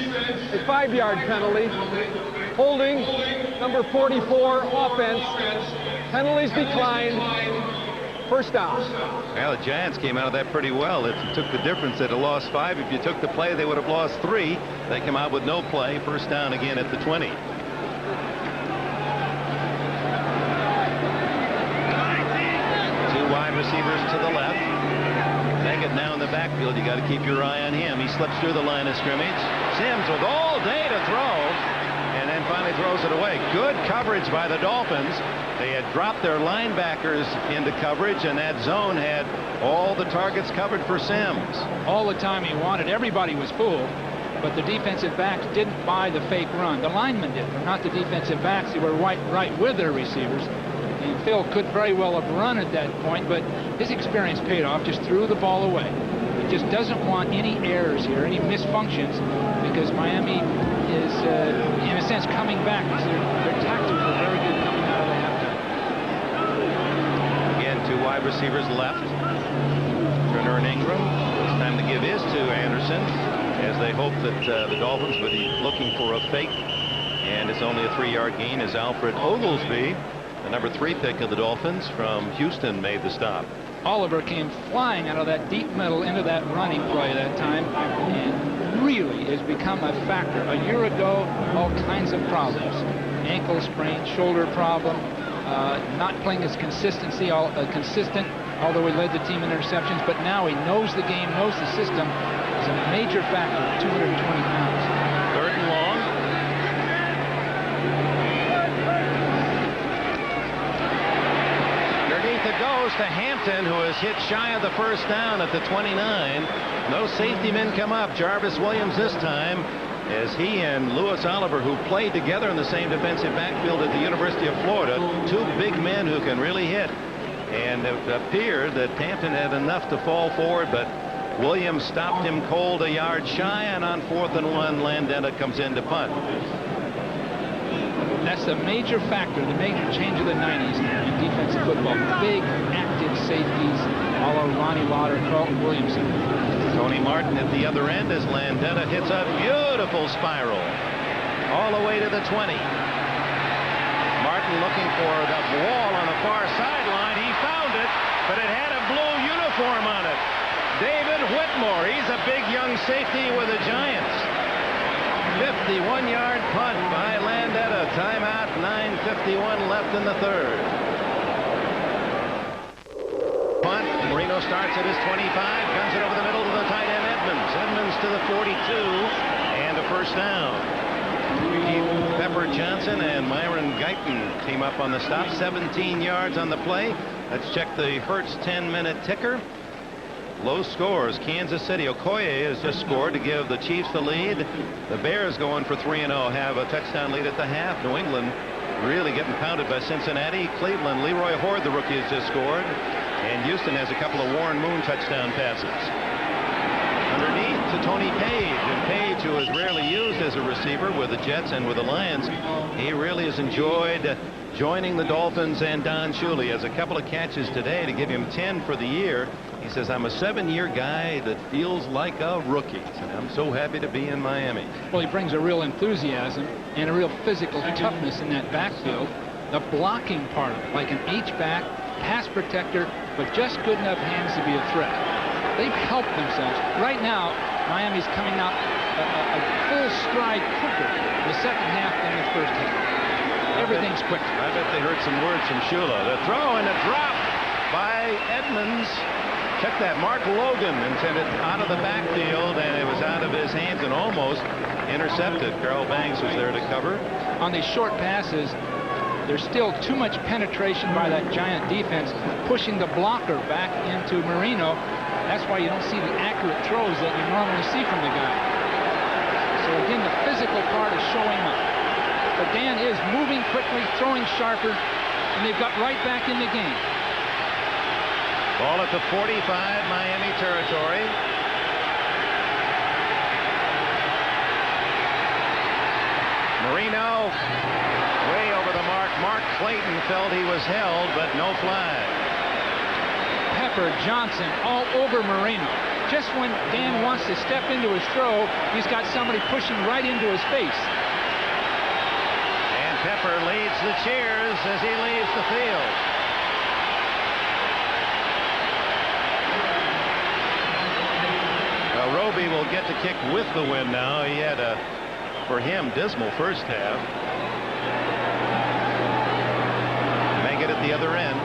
a 5-yard penalty. Holding, number 44, offense. Penalties declined. First down. Well, the Giants came out of that pretty well. It took the difference that it lost 5. If you took the play, they would have lost 3. They come out with no play. First down again at the 20. Two wide receivers to the left. Meggett now in the backfield. You got to keep your eye on him. He slips through the line of scrimmage. Sims with all day to throw. And then and finally throws it away. Good coverage by the Dolphins. They had dropped their linebackers into coverage, and that zone had all the targets covered for Sims. All the time he wanted. Everybody was fooled, but the defensive backs didn't buy the fake run. The linemen did, but not the defensive backs. They were right with their receivers. And Phil could very well have run at that point, but his experience paid off. Just threw the ball away. He just doesn't want any errors here, any misfunctions, because Miami is, in a sense, coming back. Their tactics were very good coming out of the halftime. Again, 2 wide receivers left. Turner and Ingram. It's time to give his to Anderson, as they hope that the Dolphins would be looking for a fake. And it's only a 3-yard gain as Alfred Oglesby, the number 3 pick of the Dolphins from Houston, made the stop. Oliver came flying out of that deep middle into that running play that time, and really has become a factor. A year ago, all kinds of problems. Ankle sprain, shoulder problem, not playing his consistent, although he led the team in interceptions, but now he knows the game, knows the system. Is a major factor at 220 pounds. 3rd and long. Underneath it goes to Hampton, who is hit shy of the first down at the 29. No safety men come up. Jarvis Williams this time, as he and Louis Oliver, who played together in the same defensive backfield at the University of Florida, 2 big men who can really hit. And it appeared that Hampton had enough to fall forward, but Williams stopped him cold a yard shy, and on 4th and 1, Landeta comes in to punt. That's the major factor, the major change of the 90s in defensive football. Big, active safeties, a la Ronnie Lauder, Carlton Williamson. Tony Martin at the other end as Landeta hits a beautiful spiral all the way to the 20. Martin looking for the wall on the far sideline. He found it, but it had a blue uniform on it. David Whitmore, he's a big young safety with the Giants. 51-yard punt by Landeta. Timeout, 9:51 left in the 3rd. Punt, Marino starts at his 25, guns it over the middle to the tight end Edmonds. Edmonds to the 42, and a first down. Pepper Johnson and Myron Guyton team up on the stop. 17 yards on the play. Let's check the Hertz 10-minute ticker. Low scores. Kansas City. Okoye has just scored to give the Chiefs the lead. The Bears, going for 3-0, have a touchdown lead at the half. New England really getting pounded by Cincinnati. Cleveland, Leroy Horde, the rookie, has just scored. And Houston has a couple of Warren Moon touchdown passes. Underneath to Tony Page. And Page, who is rarely used as a receiver with the Jets and with the Lions, he really has enjoyed joining the Dolphins and Don Shuley. Has a couple of catches today to give him 10 for the year. He says, I'm a 7-year guy that feels like a rookie, and I'm so happy to be in Miami. Well, he brings a real enthusiasm and a real physical toughness in that backfield. The blocking part of it, like an H-back, pass protector, but just good enough hands to be a threat. They've helped themselves. Right now, Miami's coming out a full stride quicker in the second half than the first half. Everything's quicker. I bet they heard some words from Shula. The throw and a drop by Edmonds. Check that. Mark Logan intended out of the backfield, and it was out of his hands and almost intercepted. Carl Banks was there to cover. On these short passes, there's still too much penetration by that Giant defense, pushing the blocker back into Marino. That's why you don't see the accurate throws that you normally see from the guy. So again, the physical part is showing up. But Dan is moving quickly, throwing sharper, and they've got right back in the game. Ball at the 45, Miami territory. Marino way over the mark. Mark Clayton felt he was held, but no flag. Pepper Johnson all over Marino. Just when Dan wants to step into his throw, he's got somebody pushing right into his face. And Pepper leads the cheers as he leaves the field. Roby will get to kick with the win now. He had a, for him, dismal first half. Meggett at the other end.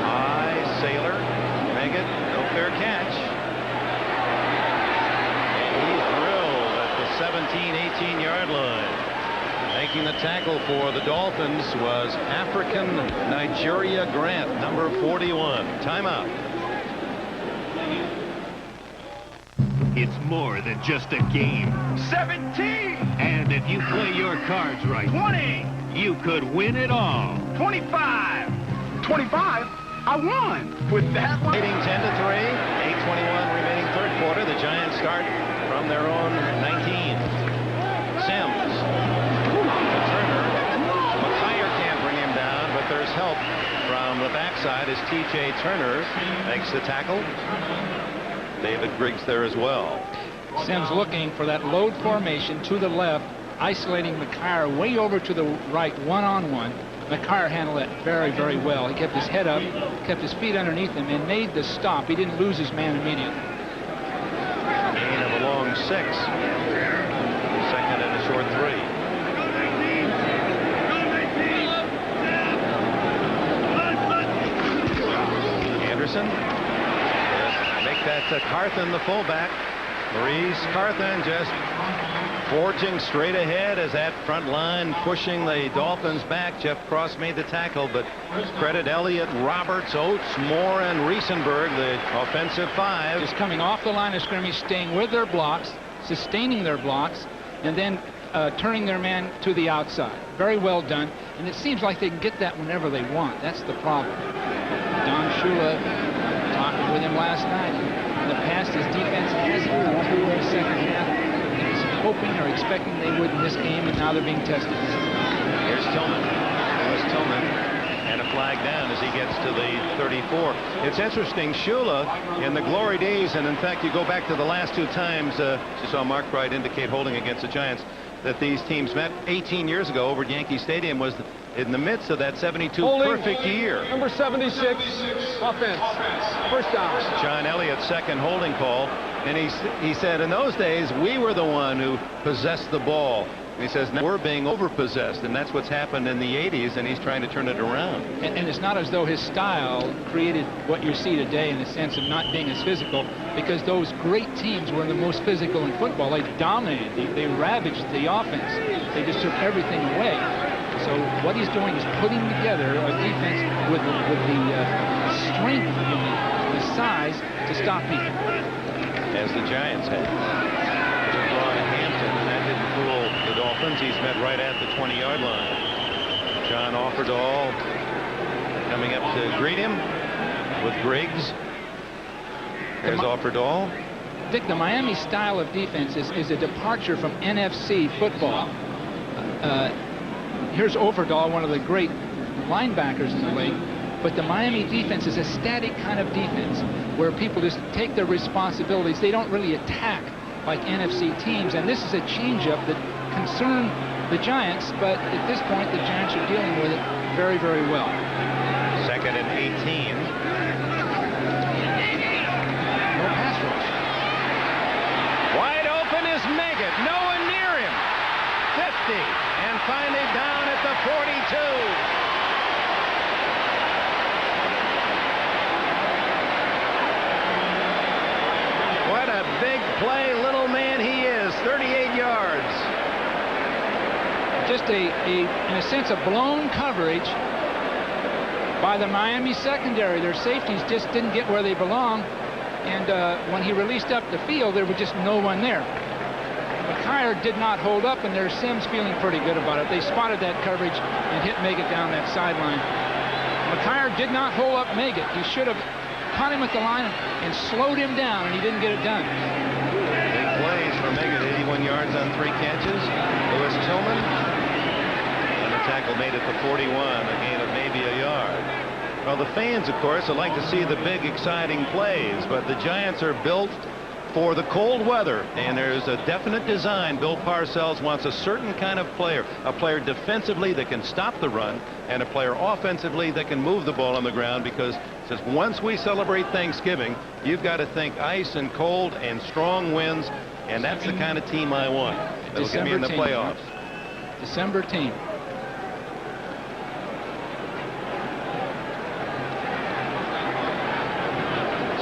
High Sailor. Meggett, no fair catch. And he's drilled at the 18-yard line. Making the tackle for the Dolphins was African Nigeria Grant, number 41. Timeout. It's more than just a game. 17! And if you play your cards right, 20! You could win it all. 25! 25? I won! With that one? Leading 10-3, 8:21 remaining third quarter. The Giants start from their own 19. Sims. Turner. McIyer can't bring him down, but there's help from the backside as T.J. Turner makes the tackle. David Griggs there as well. Sims looking for that load formation to the left, isolating McIyer way over to the right, one-on-one. McIyer handled it very, very well. He kept his head up, kept his feet underneath him, and made the stop. He didn't lose his man immediately. Gain of a long 6. Second and a short 3. Anderson. Make that Carthen the fullback. Maurice Carthen just forging straight ahead as that front line pushing the Dolphins back. Jeff Cross made the tackle, but credit Elliott, Roberts, Oates, Moore, and Riesenberg, the offensive 5. Just coming off the line of scrimmage, staying with their blocks, sustaining their blocks, and then turning their man to the outside. Very well done, and it seems like they can get that whenever they want. That's the problem. Don Shula talking with him last night. In the past, his defense hasn't come through in the second half. He was hoping or expecting they would in this game, and now they're being tested. Here's Tillman. Lewis Tillman. And a flag down as he gets to the 34. It's interesting, Shula, in the glory days, and in fact, you go back to the last 2 times, you saw Mark Bright indicate holding against the Giants, that these teams met 18 years ago over at Yankee Stadium, was in the midst of that 72 perfect year. Number 76, offense. First down. John Elliott's second holding call, and he said in those days we were the one who possessed the ball. And he says now we're being overpossessed, and that's what's happened in the 80s, and he's trying to turn it around. And it's not as though his style created what you see today in the sense of not being as physical, because those great teams were the most physical in football. They dominated. They ravaged the offense. They just took everything away. So what he's doing is putting together a defense with the strength and the size to stop people. As the Giants had. Ron Hampton, that didn't fool the Dolphins. He's met right at the 20-yard line. John Offerdahl coming up to greet him with Griggs. There's Offerdahl. Dick, the Miami style of defense is a departure from NFC football. Here's Offerdahl, one of the great linebackers in the league. But the Miami defense is a static kind of defense where people just take their responsibilities. They don't really attack like NFC teams. And this is a changeup that concerned the Giants. But at this point, the Giants are dealing with it very, very well. Second and 18. No pass rush. Wide open is Meggett. No one near him. 50. And finally down at the 42. What a big play little man he is. 38 yards. Just in a sense, a blown coverage by the Miami secondary. Their safeties just didn't get where they belong. And when he released up the field, there was just no one there. McIyer did not hold up, and there's Sims feeling pretty good about it. They spotted that coverage and hit Meggett down that sideline. McIyer did not hold up Meggett. He should have caught him at the line and slowed him down, and he didn't get it done. Big plays for Meggett, 81 yards on 3 catches. Lewis Tillman. And the tackle made it to 41, a gain of maybe a yard. Well, the fans, of course, would like to see the big, exciting plays, but the Giants are built for the cold weather, and there's a definite design. Bill Parcells wants a certain kind of player, a player defensively that can stop the run, and a player offensively that can move the ball on the ground, because says once we celebrate Thanksgiving, you've got to think ice and cold and strong winds, and that's the kind of team I want. That'll get me in the playoffs. December team.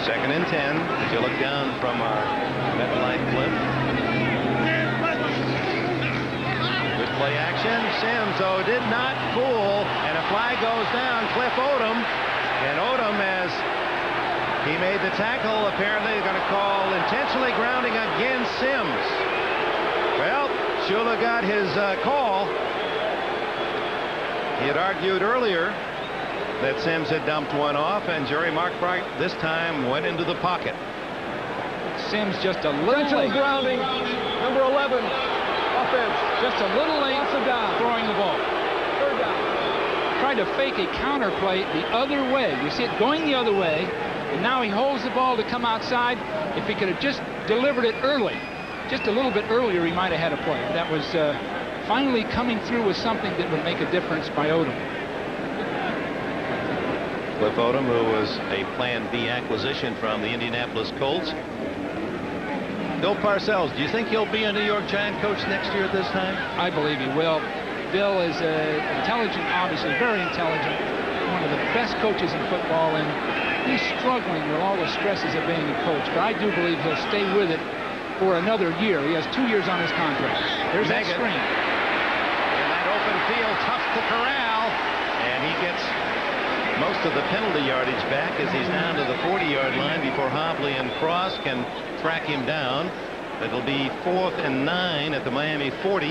Second and 10. As you look down from our MetLife clip. Play action. Sims, though, did not fool, and a flag goes down. Cliff Odom, and Odom, as he made the tackle, apparently they're going to call intentionally grounding against Sims. Well, Shula got his call. He had argued earlier that Sims had dumped one off, and Jerry Markbright this time went into the pocket. Sims just a little late. Grounding, number 11, offense. Just a little late down. throwing the ball. Third down. Tried to fake a counter play the other way. You see it going the other way, and now he holds the ball to come outside. If he could have just delivered it early, just a little bit earlier, he might have had a play. That was finally coming through with something that would make a difference by Odom. Cliff Odom, who was a Plan B acquisition from the Indianapolis Colts. Bill Parcells, do you think he'll be a New York Giant coach next year at this time? I believe he will. Bill is intelligent, obviously, very intelligent, one of the best coaches in football, and he's struggling with all the stresses of being a coach. But I do believe he'll stay with it for another year. He has 2 years on his contract. There's that screen. In that open field, tough to corral, and he gets most of the penalty yardage back as he's down to the 40-yard line before Hobley and Cross can track him down. It'll be 4th and 9 at the Miami 40.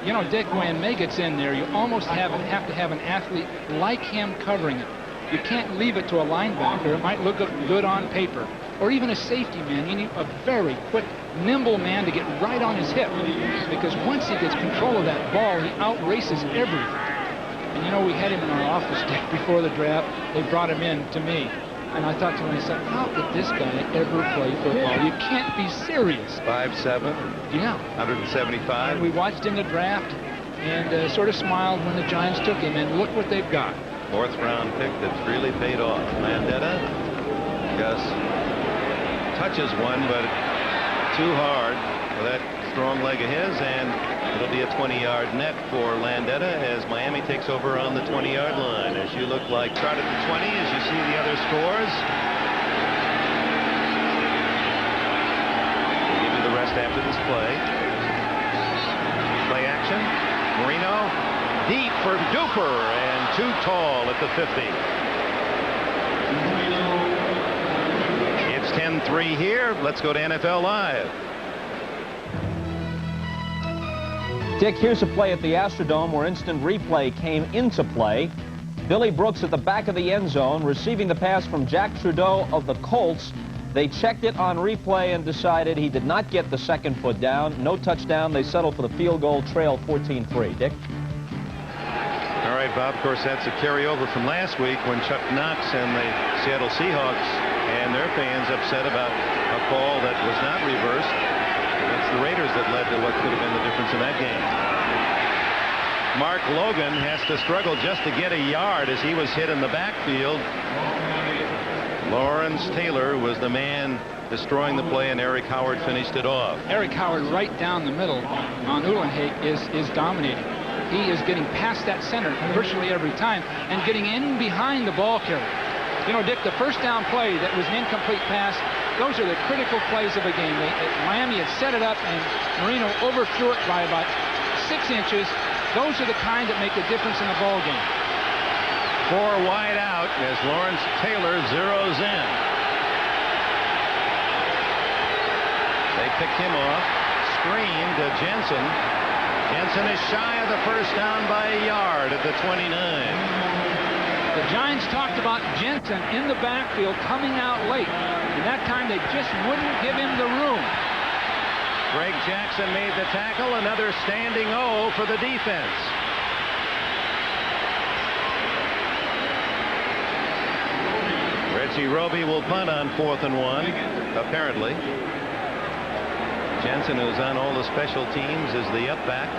You know, Dick, when Meggett's in there, you almost have to have an athlete like him covering it. You can't leave it to a linebacker. It might look good on paper. Or even a safety man. You need a very quick, nimble man to get right on his hip. Because once he gets control of that ball, he outraces everything. And you know, we had him in our office before the draft. They brought him in to me. And I thought to myself, how could this guy ever play football? You can't be serious. 5'7". Yeah. 175. And we watched in the draft and sort of smiled when the Giants took him. And look what they've got. 4th round pick that's really paid off. Landetta just touches one, but too hard for that strong leg of his, and it'll be a 20-yard net for Landetta as Miami takes over on the 20-yard line. As you look like start at the 20 as you see the other scores. We'll give you the rest after this play. Play action. Marino deep for Duper and too tall at the 50. It's 10-3 here. Let's go to NFL Live. Dick, here's a play at the Astrodome where instant replay came into play. Billy Brooks at the back of the end zone receiving the pass from Jack Trudeau of the Colts. They checked it on replay and decided he did not get the second foot down. No touchdown. They settled for the field goal, trail 14-3. Dick? All right, Bob, of course, that's a carryover from last week when Chuck Knox and the Seattle Seahawks and their fans upset about a call that was not reversed. It's the Raiders that led to what could have been the difference in that game. Mark Logan has to struggle just to get a yard as he was hit in the backfield. Lawrence Taylor was the man destroying the play, and Eric Howard finished it off. Eric Howard right down the middle on Uhlenhake is dominating. He is getting past that center virtually every time and getting in behind the ball carrier. You know, Dick, the first down play that was an incomplete pass, those are the critical plays of a game. Miami had set it up, and Marino overthrew it by about 6 inches. Those are the kind that make a difference in a ball game. 4 wide out as Lawrence Taylor zeroes in. They picked him off. Screen to Jensen. Jensen is shy of the first down by a yard at the 29. The Giants talked about Jensen in the backfield coming out late. And that time they just wouldn't give him the room. Greg Jackson made the tackle. Another standing O for the defense. Reggie Roby will punt on 4th and 1, apparently. Jensen, who's on all the special teams, is the up back.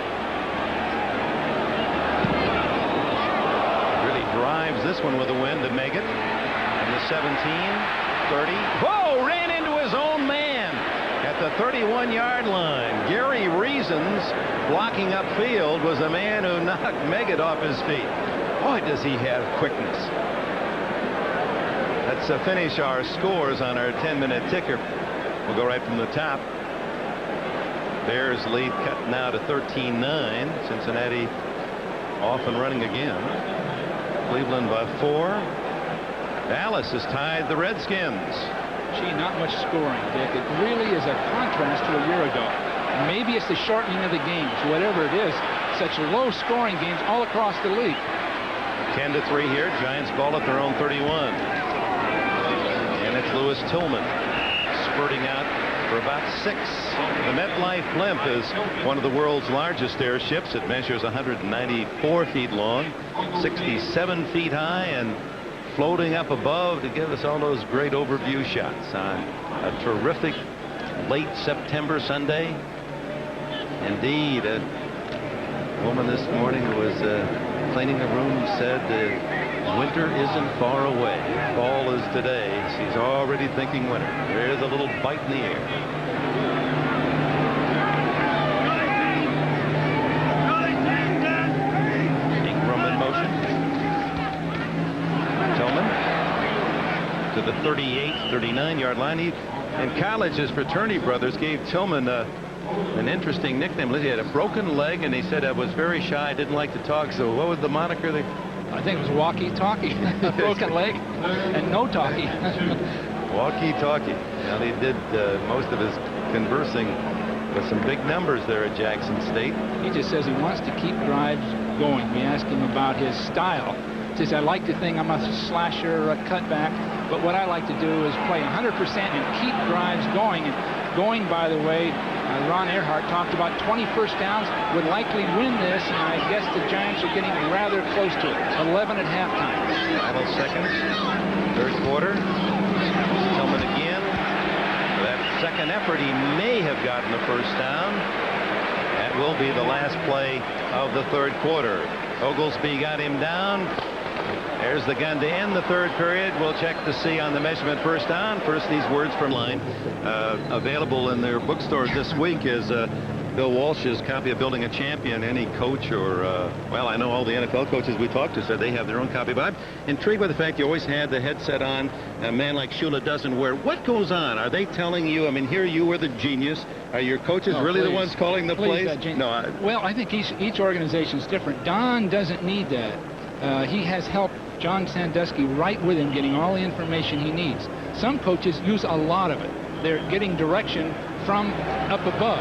Really drives this one with a wind to make it. And the 17, 30. Whoa! Ran into his own man at the 31-yard line. Gary Reasons, blocking upfield, was the man who knocked Meggett off his feet. Boy, does he have quickness. Let's finish our scores on our 10-minute ticker. We'll go right from the top. Bears lead cut now to 13-9. Cincinnati off and running again. Cleveland by 4. Dallas has tied the Redskins. Gee, not much scoring, Dick. It really is a contrast to a year ago. Maybe it's the shortening of the games. Whatever it is, such low-scoring games all across the league. 10-3 here. Giants ball at their own 31. And it's Lewis Tillman spurting out for about 6. The MetLife blimp is one of the world's largest airships. It measures 194 feet long, 67 feet high, and floating up above to give us all those great overview shots on a terrific late September Sunday. Indeed, a woman this morning who was cleaning a room said winter isn't far away. Fall is today. She's already thinking winter. There's a little bite in the air. To the 39-yard line. In college, his fraternity brothers gave Tillman an interesting nickname. He had a broken leg, and he said, I was very shy, didn't like to talk. So what was the moniker? I think it was walkie-talkie. Broken leg and no talkie. Walkie-talkie. Now, he did most of his conversing with some big numbers there at Jackson State. He just says he wants to keep drives going. We asked him about his style. He says, I like to think I'm a slasher, a cutback, but what I like to do is play 100% and keep drives going. And going, by the way, Ron Earhart talked about 20 first downs would likely win this, and I guess the Giants are getting rather close to it. 11 at halftime. Final seconds, third quarter. Tillman again. For that second effort, he may have gotten the first down. That will be the last play of the third quarter. Oglesby got him down. There's the gun to end the third period. We'll check to see on the measurement first down. First, these words from line. Available in their bookstores this week is Bill Walsh's copy of Building a Champion. Any coach or, well, I know all the NFL coaches we talked to said they have their own copy. But I'm intrigued by the fact you always had the headset on. A man like Shula doesn't wear. What goes on? Are they telling you? I mean, here you were the genius. Are your coaches really the ones calling the plays? Well, I think each organization is different. Don doesn't need that. He has helped John Sandusky right with him, getting all the information he needs. Some coaches use a lot of it. They're getting direction from up above.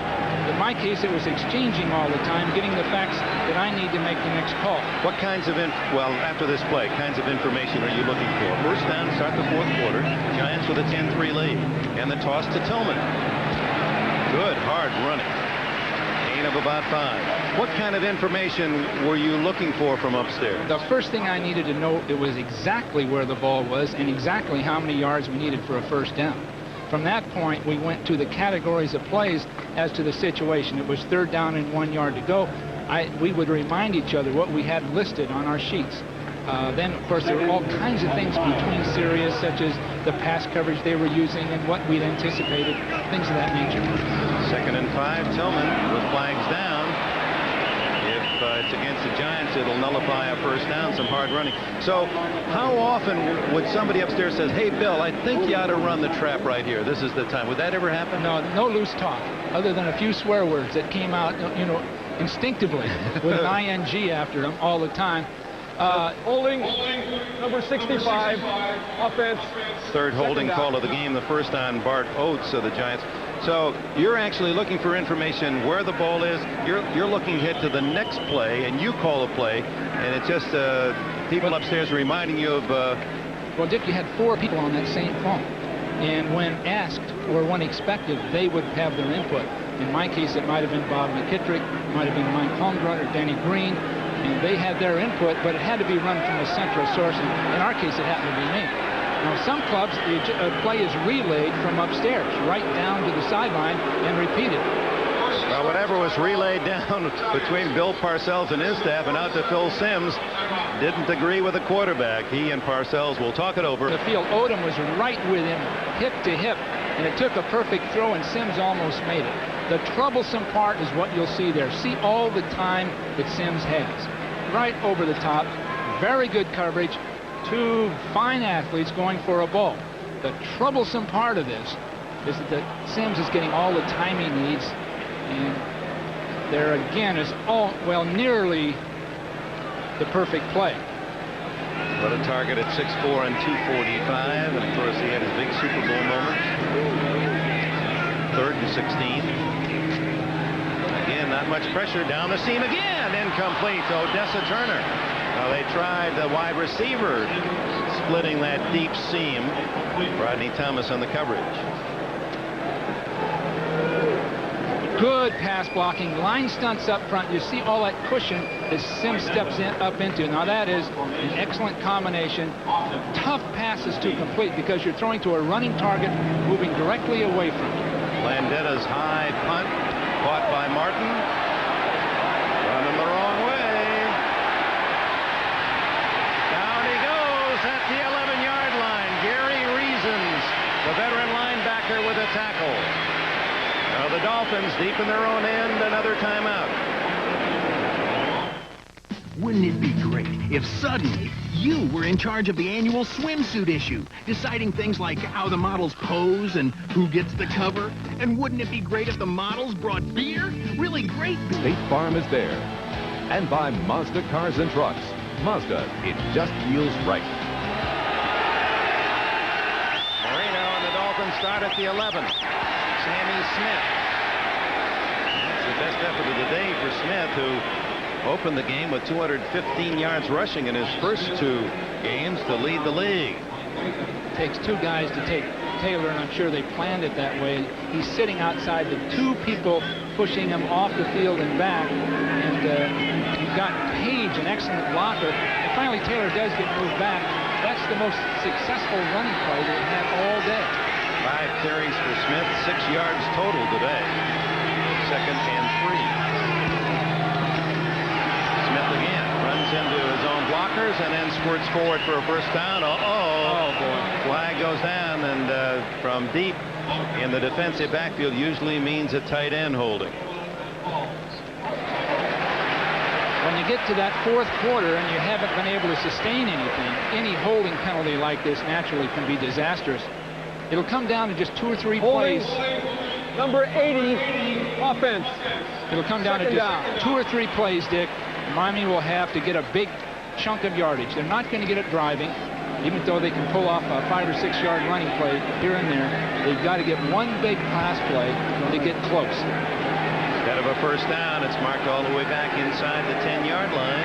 In my case, it was exchanging all the time, getting the facts that I need to make the next call. What kinds of, after this play, kinds of information are you looking for? First down, start the fourth quarter. Giants with a 10-3 lead. And the toss to Tillman. Good, hard running. Gain of about 5. What kind of information were you looking for from upstairs? The first thing I needed to know, it was exactly where the ball was and exactly how many yards we needed for a first down. From that point, we went to the categories of plays as to the situation. It was third down and 1 yard to go. We would remind each other what we had listed on our sheets. Then, of course, there were all kinds of things between series, such as the pass coverage they were using and what we'd anticipated, things of that nature. 2nd and 5, Tillman with flags down. If it's against the Giants, it'll nullify a first down, some hard running. So how often would somebody upstairs says, hey, Bill, I think you ought to run the trap right here. This is the time. Would that ever happen? No loose talk, other than a few swear words that came out, instinctively with an ing after them all the time. Holding, number 65, offense. Third holding call of the game, the first on Bart Oates of the Giants. So you're actually looking for information where the ball is. You're looking ahead to the next play, and you call a play, and it's just people upstairs reminding you of... Well, Dick, you had 4 people on that same phone, and when asked or when expected, they would have their input. In my case, it might have been Bob McKittrick, might have been Mike Holmgren or Danny Green, and they had their input, but it had to be run from a central source, and in our case, it happened to be me. Now, some clubs, the play is relayed from upstairs, right down to the sideline, and repeated. Well, whatever was relayed down between Bill Parcells and his staff and out to Phil Simms didn't agree with the quarterback. He and Parcells will talk it over. The field, Odom was right with him, hip to hip, and it took a perfect throw, and Simms almost made it. The troublesome part is what you'll see there. See all the time that Simms has. Right over the top, very good coverage, 2 fine athletes going for a ball. The troublesome part of this is that Simms is getting all the time he needs And there again is nearly the perfect play. But a target at 6'4" and 245, and of course he had his big Super Bowl moment. 3rd and 16. Again, not much pressure. Down the seam again. Incomplete to Odessa Turner. Now they tried the wide receiver splitting that deep seam. Rodney Thomas on the coverage. Good pass blocking. Line stunts up front. You see all that cushion that Sims steps up into. Now that is an excellent combination. Tough passes to complete because you're throwing to a running target moving directly away from you. Landetta's high punt caught by Martin. Running the wrong way. Down he goes at the 11-yard line. Gary Reasons, the veteran linebacker, with a tackle. Now the Dolphins deep in their own end. Another timeout. Wouldn't it be great if suddenly you were in charge of the annual swimsuit issue, deciding things like how the models pose and who gets the cover? And wouldn't it be great if the models brought beer? Really great beer. State Farm is there. And by Mazda Cars and Trucks. Mazda, it just feels right. Marino and the Dolphins start at the 11. Sammy Smith. That's the best effort of the day for Smith, who opened the game with 215 yards rushing in his first 2 games to lead the league. Takes 2 guys to take Taylor, and I'm sure they planned it that way. He's sitting outside the 2 people pushing him off the field and back, and you've got Page, an excellent blocker, and finally Taylor does get moved back. That's the most successful running play they've had all day. 5 carries for Smith, 6 yards total today. 2nd and 3. Smith again runs into his own blockers and then squirts forward for a first down. Oh boy. Flag goes down, and from deep in the defensive backfield usually means a tight end holding. When you get to that 4th quarter and you haven't been able to sustain anything, any holding penalty like this naturally can be disastrous. It'll come down to just 2 or 3 plays. Number 80, offense. It'll come down to just 2 or 3 plays, Dick. Miami will have to get a big chunk of yardage. They're not going to get it driving, even though they can pull off a 5 or 6 yard running play here and there. They've got to get one big pass play to get close. Instead of a first down, it's marked all the way back inside the 10-yard line.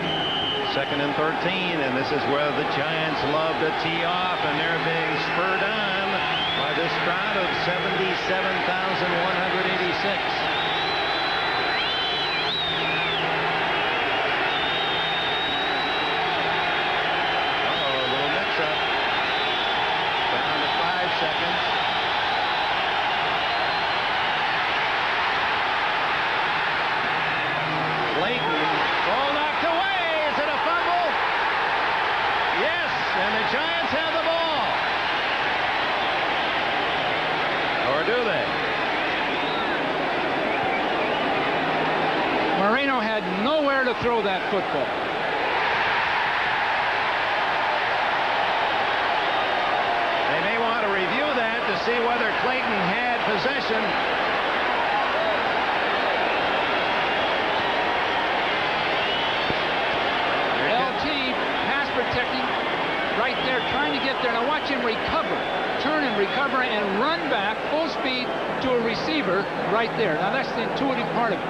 2nd and 13, and this is where the Giants love to tee off, and they're being spurred on by this crowd of 77,186. Marino had nowhere to throw that football. They may want to review that to see whether Clayton had possession. LT pass protecting right there, trying to get there. Now watch him recover, turn and recover and run back full speed to a receiver right there. Now that's the intuitive part of it.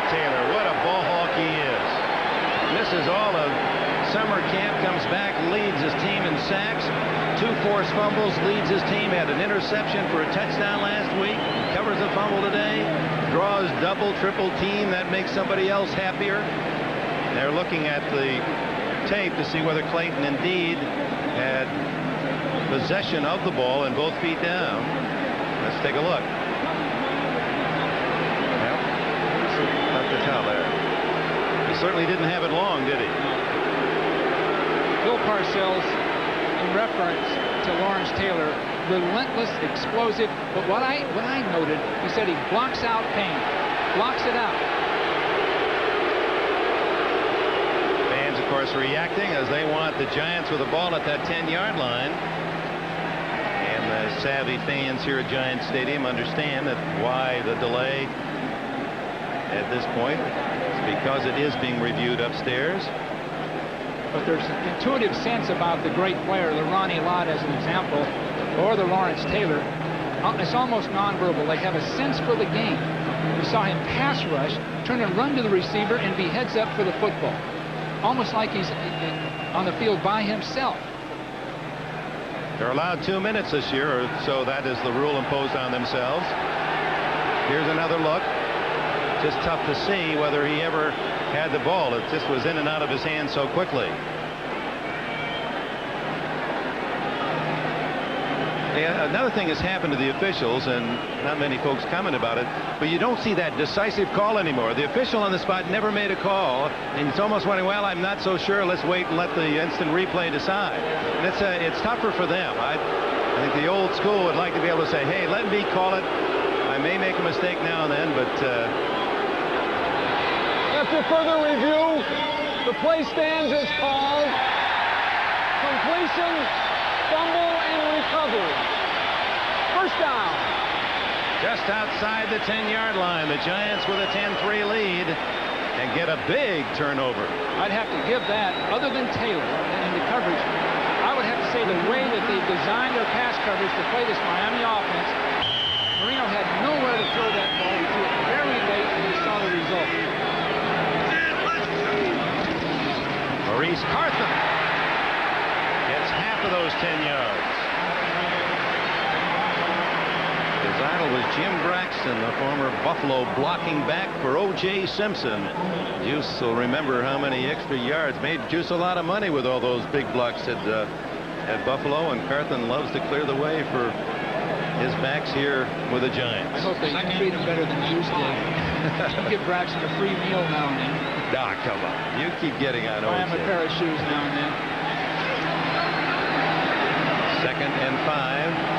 Taylor, what a ball hawk he is. Misses all of summer camp, comes back, leads his team in sacks, 2 forced fumbles, leads his team, had an interception for a touchdown last week, covers a fumble today, draws double, triple team. That makes somebody else happier. They're looking at the tape to see whether Clayton indeed had possession of the ball and both feet down. Let's take a look. To tell there. He certainly didn't have it long, did he? Bill Parcells, in reference to Lawrence Taylor, relentless, explosive, but what I noted, he said he blocks out pain, blocks it out. Fans, of course, reacting as they want the Giants with the ball at that 10-yard line. And the savvy fans here at Giant Stadium understand that why the delay at this point is because it is being reviewed upstairs. But there's an intuitive sense about the great player, the Ronnie Lott as an example, or the Lawrence Taylor. It's almost nonverbal. They have a sense for the game. We saw him pass rush, turn and run to the receiver, and be heads up for the football. Almost like he's on the field by himself. They're allowed 2 minutes this year, so that is the rule imposed on themselves. Here's another look. Just tough to see whether he ever had the ball. It just was in and out of his hands so quickly. Yeah, another thing has happened to the officials, and not many folks comment about it, but you don't see that decisive call anymore. The official on the spot never made a call, and it's almost wondering, well, I'm not so sure. Let's wait and let the instant replay decide. And it's tougher for them. I think the old school would like to be able to say, hey, let me call it. I may make a mistake now and then, but After further review, the play stands as called. Completion, fumble, and recovery. First down. just outside the 10-yard line, the Giants with a 10-3 lead and get a big turnover. I'd have to give that, other than Taylor and the coverage, I would have to say the way that they've designed their pass coverage to play this Miami offense, Marino had nowhere to throw that ball. He threw it very late, and he saw the result. Maurice Carthon gets half of those 10 yards. His idol was Jim Braxton, the former Buffalo blocking back for O.J. Simpson. Juice will remember how many extra yards. Made Juice a lot of money with all those big blocks at Buffalo, and Carthon loves to clear the way for his backs here with the Giants. I hope they treat him better than Juice did. Give Braxton a free meal now and then. Nah, come on. You keep getting on Buy him a pair of shoes now and then. 2nd and 5.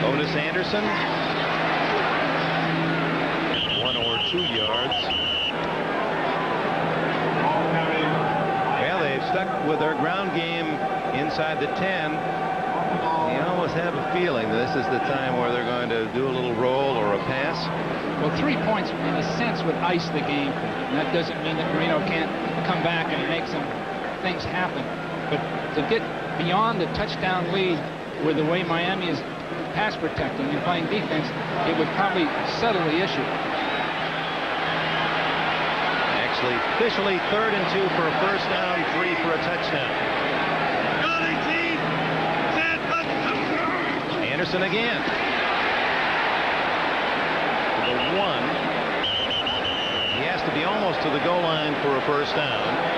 Otis Anderson. 1 or 2 yards. Well, they've stuck with their ground game inside the 10. You almost have a feeling this is the time where they're going to do a little roll or a pass. Well, 3 points, in a sense, would ice the game. And that doesn't mean that Marino can't come back and make some things happen. But to get beyond the touchdown lead with the way Miami is pass protecting and playing defense, it would probably settle the issue. Actually, officially 3rd and 2 for a first down, 3 for a touchdown. Anderson again. To the 1. He has to be almost to the goal line for a first down.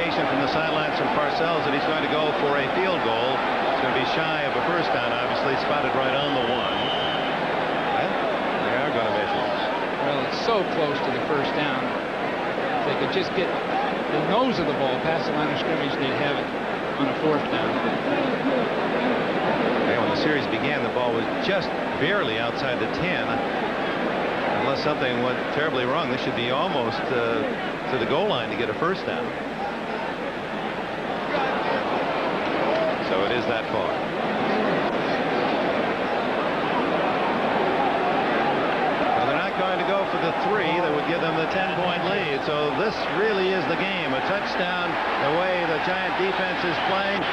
From the sidelines from Parcells that he's going to go for a field goal. It's going to be shy of a first down, obviously spotted right on the 1. Well, they are going to measure this. Well, it's so close to the first down. If they could just get the nose of the ball past the line of scrimmage, they'd have it on a 4th down. And when the series began, the ball was just barely outside the 10. Unless something went terribly wrong, this should be almost to the goal line to get a first down. So it is that far. Well, they're not going to go for the 3 that would give them the 10-point lead. So this really is the game. A touchdown the way the Giant defense is playing.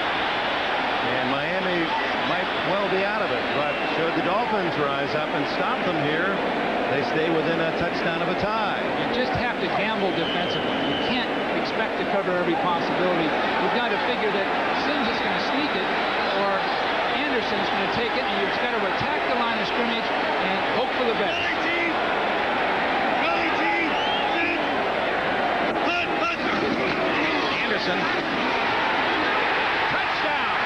And Miami might well be out of it. But should the Dolphins rise up and stop them here, they stay within a touchdown of a tie. You just have to gamble defensively. You can't expect to cover every possibility. You've got to figure that Sims is going to sneak it, or Anderson's going to take it, and you've got to attack the line of scrimmage and hope for the best. Anderson. Touchdown!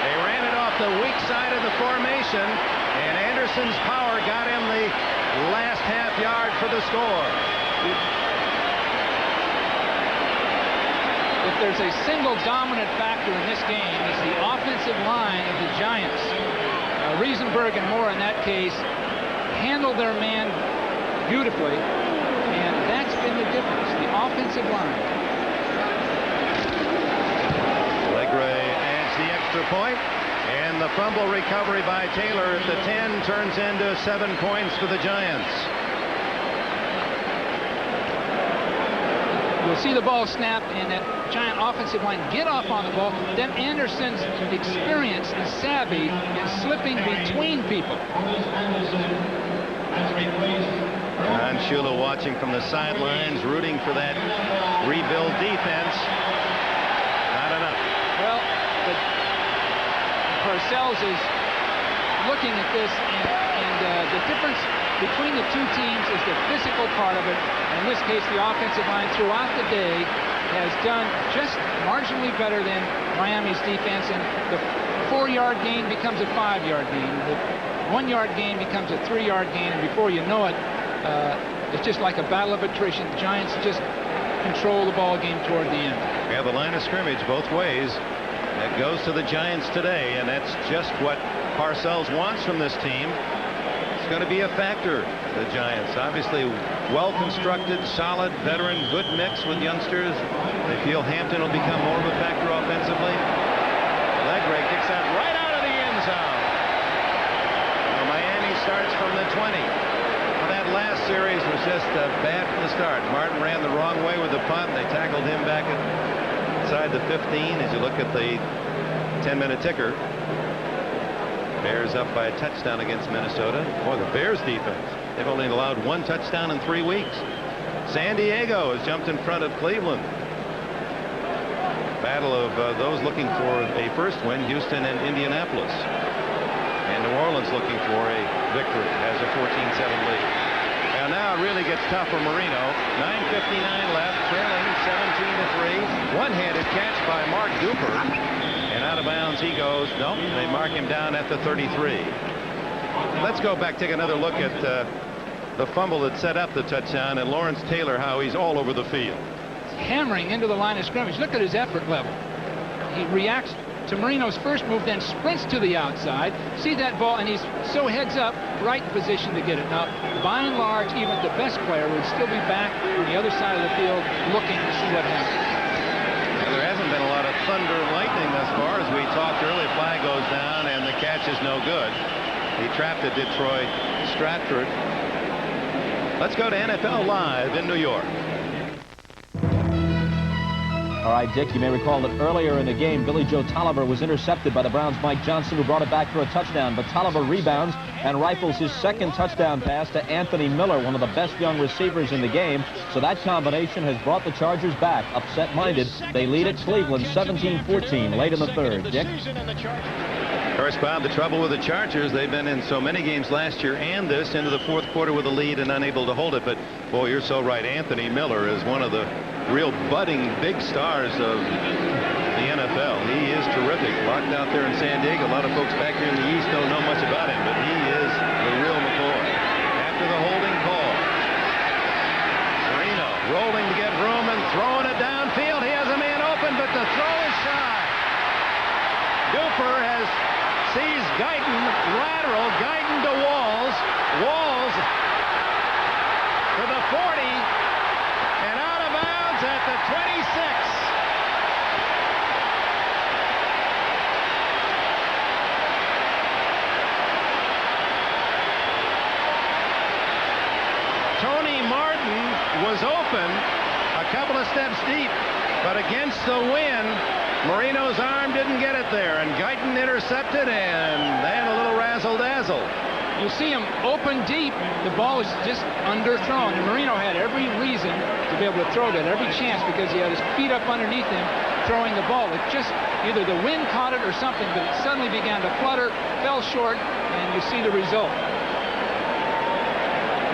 They ran it off the weak side of the formation, and Anderson's power got him the last half yard for the score. If there's a single dominant factor in this game, it's the offensive line of the Giants. Riesenberg and Moore in that case handled their man beautifully, and that's been the difference, the offensive line. Legray adds the extra point, and the fumble recovery by Taylor at the 10 turns into 7 points for the Giants. You'll see the ball snap and that Giant offensive line get off on the ball. Then Anderson's experience and savvy in slipping between people. Ron Shula watching from the sidelines, rooting for that rebuild defense. Not enough. Well, Parcells is looking at this, and the difference between the two teams is the physical part of it. In this case, the offensive line throughout the day has done just marginally better than Miami's defense, and the 4-yard gain becomes a 5-yard gain. The 1-yard gain becomes a 3-yard gain, and before you know it, it's just like a battle of attrition. The Giants just control the ball game toward the end. Yeah, the line of scrimmage both ways. That goes to the Giants today, and that's just what Parcells wants from this team. It's going to be a factor. The Giants, obviously well-constructed, solid, veteran, good mix with youngsters. They feel Hampton will become more of a factor offensively. Legray kicks out right out of the end zone. Well, Miami starts from the 20. Well, that last series was just bad from the start. Martin ran the wrong way with the punt. They tackled him back inside the 15 as you look at the 10-minute ticker. Bears up by a touchdown against Minnesota. Boy, the Bears defense. They've only allowed 1 touchdown in 3 weeks. San Diego has jumped in front of Cleveland. Battle of those looking for a first win, Houston and Indianapolis. And New Orleans looking for a victory, has a 14-7 lead. Now it really gets tough for Marino. 9:59 left, trailing 17-3. One-handed catch by Mark Duper. And out of bounds he goes. Nope, they mark him down at the 33. Let's go back, take another look at the fumble that set up the touchdown, and Lawrence Taylor, how he's all over the field. Hammering into the line of scrimmage. Look at his effort level. He reacts to Marino's first move, then sprints to the outside. See that ball, and he's so heads up, right position to get it. Now, by and large, even the best player would still be back on the other side of the field looking to see what happens. Well, there hasn't been a lot of thunder and lightning thus far. As we talked earlier, flag goes down, and the catch is no good. He trapped it, Detroit Stratford. Let's go to NFL Live in New York. All right, Dick, you may recall that earlier in the game, Billy Joe Tolliver was intercepted by the Browns' Mike Johnson, who brought it back for a touchdown. But Tolliver rebounds and rifles his second touchdown pass to Anthony Miller, one of the best young receivers in the game. So that combination has brought the Chargers back, upset-minded. They lead at Cleveland 17-14 late in the third. Dick? Of course, Bob, the trouble with the Chargers, they've been in so many games last year and this into the fourth quarter with a lead and unable to hold it. But, boy, you're so right. Anthony Miller is one of the real budding big stars of the NFL. He is terrific. Locked out there in San Diego. A lot of folks back here in the East don't know much about him, but he is the real McCoy. After the holding call, Marino rolling to get room and throwing it downfield. He has a man open, but the throw is shy. Duper sees Guyton lateral. Guyton to Walls. Walls to the 40 and out of bounds at the 26. Tony Martin was open a couple of steps deep, but against the wind, Marino's arm didn't get it there, and Guyton intercepted, and then a little razzle-dazzle. You see him open deep. The ball was just underthrown, and Marino had every reason to be able to throw that, every chance, because he had his feet up underneath him throwing the ball. It just, either the wind caught it or something, but it suddenly began to flutter, fell short, and you see the result.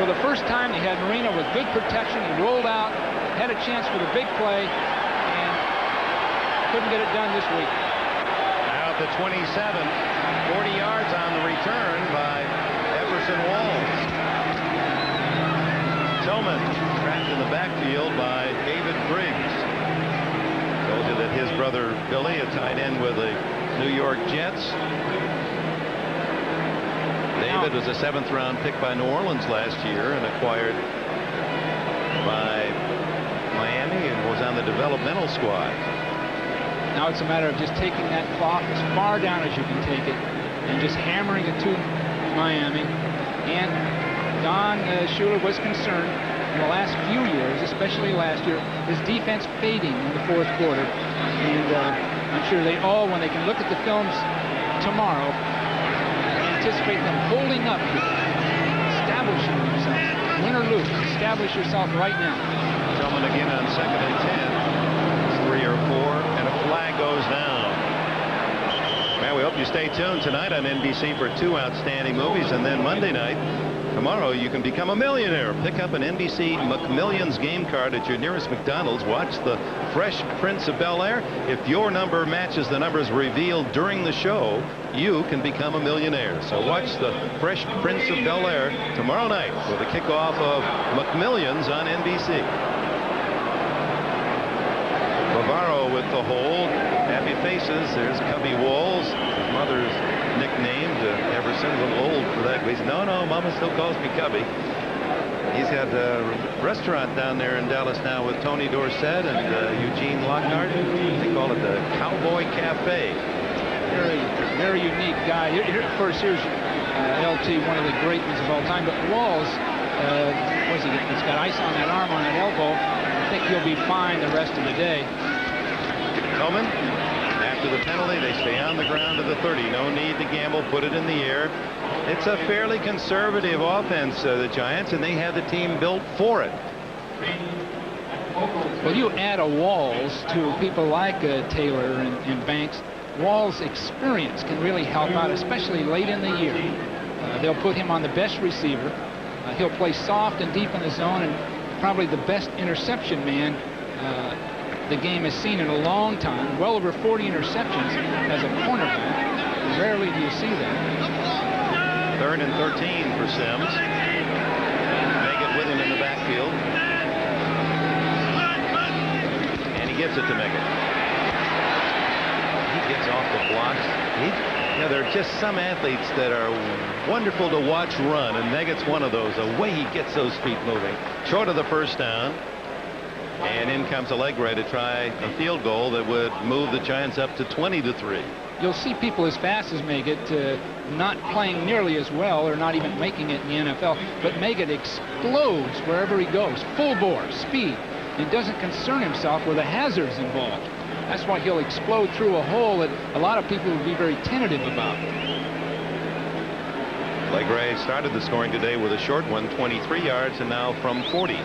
For the first time, he had Marino with good protection. He rolled out, had a chance for the big play, and couldn't get it done this week. Now at the 27, 40 yards on the return by Everson Walls. Tillman trapped in the backfield by David Briggs. Told you that his brother Billy, a tight end with the New York Jets. David was a 7th-round pick by New Orleans last year and acquired by Miami and was on the developmental squad. Now it's a matter of just taking that clock as far down as you can take it and just hammering it to Miami. And Don Shula was concerned in the last few years, especially last year, his defense fading in the 4th quarter. And I'm sure they all, when they can look at the films tomorrow, anticipate them holding up here, establishing themselves. Win or lose, establish yourself right now. Tillman again on 2nd and 10. It's 3 or 4, and a flag goes down. Man, we hope you stay tuned tonight on NBC for 2 outstanding movies, and then Monday night, tomorrow, you can become a millionaire. Pick up an NBC McMillions game card at your nearest McDonald's. Watch the Fresh Prince of Bel-Air. If your number matches the numbers revealed during the show, you can become a millionaire. So watch the Fresh Prince of Bel-Air tomorrow night with the kickoff of McMillions on NBC. Bavaro with the hold. Happy faces. There's Cubby Walls. His mother's nicknamed Everson. A little old for that. He said, no, Mama still calls me Cubby. He's got a restaurant down there in Dallas now with Tony Dorsett and Eugene Lockhart. They call it the Cowboy Cafe. Very, very unique guy. Of course, here's LT, one of the great ones of all time. But Walls, he's got ice on that arm, on that elbow. I think he'll be fine the rest of the day. Tillman, after the penalty, they stay on the ground to the 30. No need to gamble. Put it in the air. It's a fairly conservative offense, the Giants, and they have the team built for it. Well, you add a Walls to people like Taylor and Banks. Walls' experience can really help out, especially late in the year. They'll put him on the best receiver. He'll play soft and deep in the zone, and probably the best interception man the game has seen in a long time. Well over 40 interceptions as a cornerback. Rarely do you see that. 3rd and 13 for Sims. Meggett with him in the backfield. And he gives it to Meggett. He gets off the blocks. There are just some athletes that are wonderful to watch run, and Meggett's one of those. The way he gets those feet moving. Short of the first down. And in comes Allegre to try a field goal that would move the Giants up to 20-3. You'll see people as fast as Meggett not playing nearly as well or not even making it in the NFL. But Meggett explodes wherever he goes. Full bore, speed. He doesn't concern himself with the hazards involved. That's why he'll explode through a hole that a lot of people would be very tentative about. Allegre started the scoring today with a short one, 23 yards, and now from 40.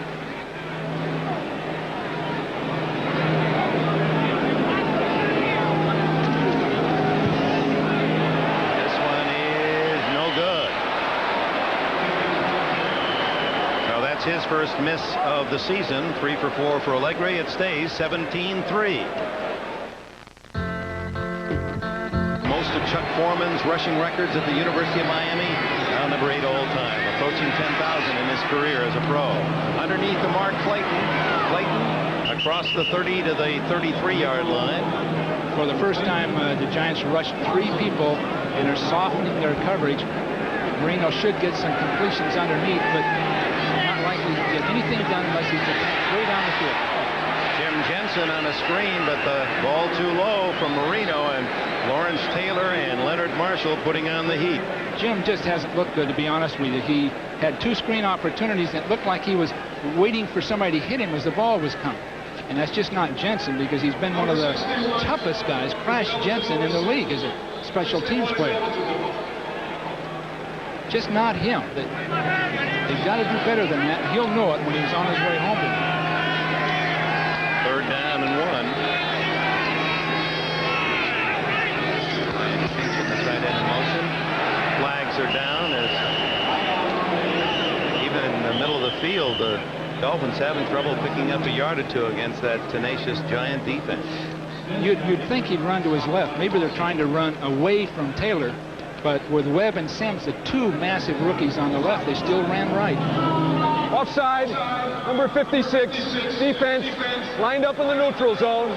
His first miss of the season. 3 for 4 for Allegre. It stays 17-3. Most of Chuck Foreman's rushing records at the University of Miami. Now number 8 all time, approaching 10,000 in his career as a pro. Underneath the mark, Clayton across the 30 to the 33-yard line. For the first time, the Giants rushed 3 people and are softening their coverage. Marino should get some completions underneath, but likely to get anything done unless he's attacked way down the field. Jim Jensen on a screen, but the ball too low from Marino, and Lawrence Taylor and Leonard Marshall putting on the heat. Jim just hasn't looked good, to be honest with you. He had 2 screen opportunities that looked like he was waiting for somebody to hit him as the ball was coming. And that's just not Jensen, because he's been one of the toughest guys, Crash Jensen, in the league as a special teams player. Just not him. They've got to do better than that. He'll know it when he's on his way home. 3rd down and 1. Putting the tight end in motion. Flags are down as even in the middle of the field, the Dolphins having trouble picking up a yard or 2 against that tenacious Giant defense. You'd think he'd run to his left. Maybe they're trying to run away from Taylor. But with Webb and Sims, the 2 massive rookies on the left, they still ran right. Offside, number 56, defense, lined up in the neutral zone.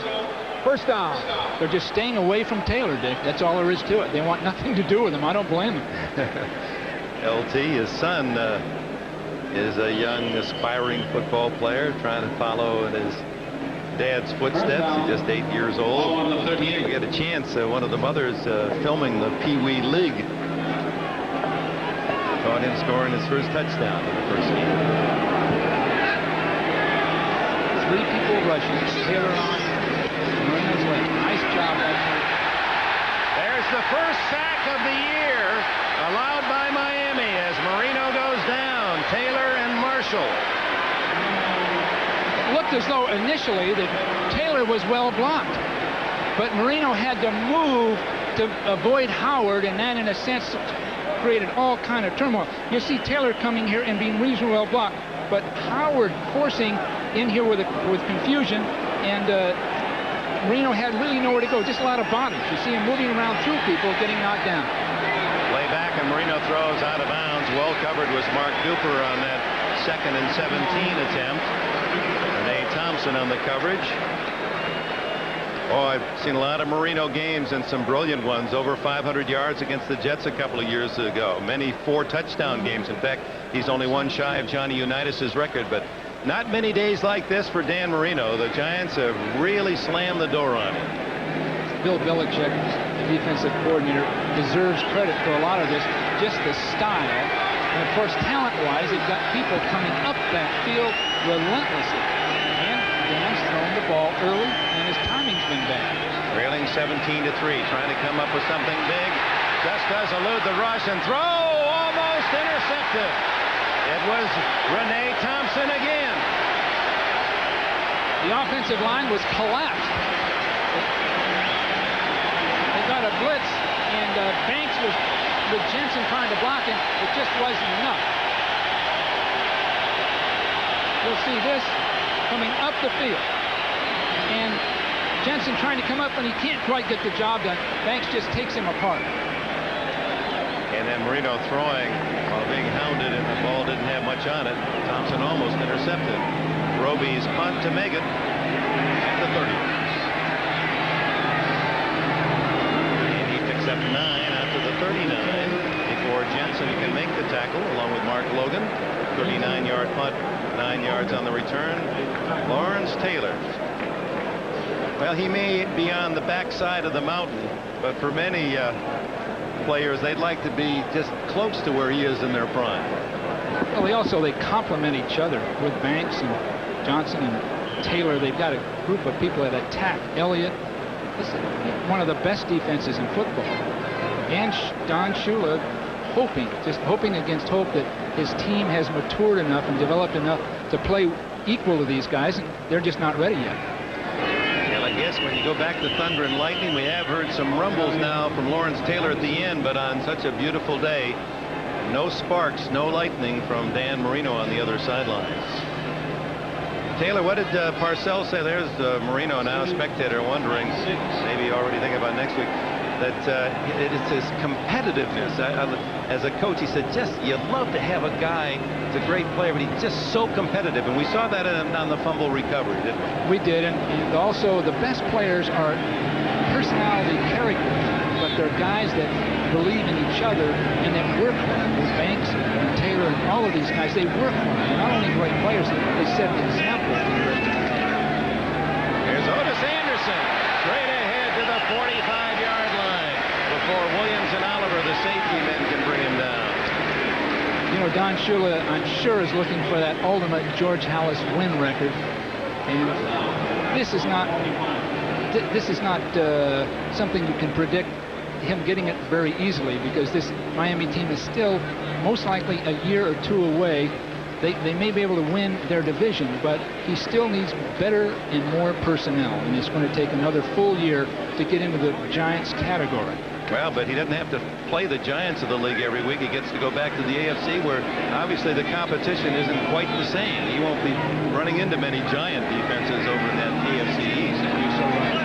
First down. They're just staying away from Taylor, Dick. That's all there is to it. They want nothing to do with him. I don't blame them. LT, his son, is a young, aspiring football player trying to follow in his dad's footsteps. He's just 8 years old. We get a chance, one of the mothers filming the Pee Wee League. Caught him scoring his first touchdown in the first game. 3 people rushing. Taylor on. Marino's left. Nice job. There's the first sack of the year allowed by Miami as Marino goes down. Taylor and Marshall. It looked as though initially that Taylor was well blocked, but Marino had to move to avoid Howard, and that in a sense created all kind of turmoil. You see Taylor coming here and being reasonably well blocked, but Howard forcing in here with confusion, and Marino had really nowhere to go, just a lot of bodies. You see him moving around through people, getting knocked down. Play back, and Marino throws out of bounds. Well covered was Mark Duper on that 2nd and 17 attempt. Renee Thompson on the coverage. Oh, I've seen a lot of Marino games and some brilliant ones. Over 500 yards against the Jets a couple of years ago. Many 4-touchdown games. In fact, he's only one shy of Johnny Unitas' record, but not many days like this for Dan Marino. The Giants have really slammed the door on him. Bill Belichick, the defensive coordinator, deserves credit for a lot of this. Just the style. And of course, talent-wise, they've got people coming up that field relentlessly. And Dan's thrown the ball early, and his timing's been bad. Trailing 17-3, trying to come up with something big. Just does elude the rush and throw, almost intercepted. It was Renee Thompson again. The offensive line was collapsed. They got a blitz, and Banks was with Jensen trying to block him. It just wasn't enough. You'll see this coming up the field. And Jensen trying to come up, and he can't quite get the job done. Banks just takes him apart. And then Marino throwing while being hounded, and the ball didn't have much on it. Thompson almost intercepted. Roby's punt to make it at the 30. And he picks up 9 after the 39 before Jensen can make the tackle along with Mark Logan. 39-yard punt, 9 yards on the return. Lawrence Taylor. Well, he may be on the backside of the mountain, but for many players, they'd like to be just close to where he is in their prime. Well, they complement each other with Banks and Johnson and Taylor. They've got a group of people that attack. Elliott, this is one of the best defenses in football. And Don Shula just hoping against hope that his team has matured enough and developed enough to play equal to these guys, and they're just not ready yet. Well, I guess when you go back to Thunder and Lightning, we have heard some rumbles now from Lawrence Taylor at the end, but on such a beautiful day, no sparks, no lightning from Dan Marino on the other sidelines. Taylor, what did Parcells say? There's Marino now, spectator, wondering, maybe already thinking about next week, that it's his competitiveness. As a coach, he said, you'd love to have a guy that's a great player, but he's just so competitive. And we saw that on the fumble recovery, didn't we? We did, and also the best players are personality characters, but they're guys that believe in each other and that work hard. With Banks and Taylor and all of these guys, they work hard. They're not only great players, they set an example to the rest of the team. Here's Otis Anderson, straight ahead to the 45-yard line before Williams and Oliver, the safety men, can bring him down. You know, Don Shula, I'm sure, is looking for that ultimate George Halas win record, and this is not something you can predict him getting it very easily, because this Miami team is still most likely a year or two away. They may be able to win their division, but he still needs better and more personnel, and it's going to take another full year to get into the Giants category. Well, but he doesn't have to play the Giants of the league every week. He gets to go back to the AFC, where obviously the competition isn't quite the same. He won't be running into many Giant defenses over in that AFC East. You're so right.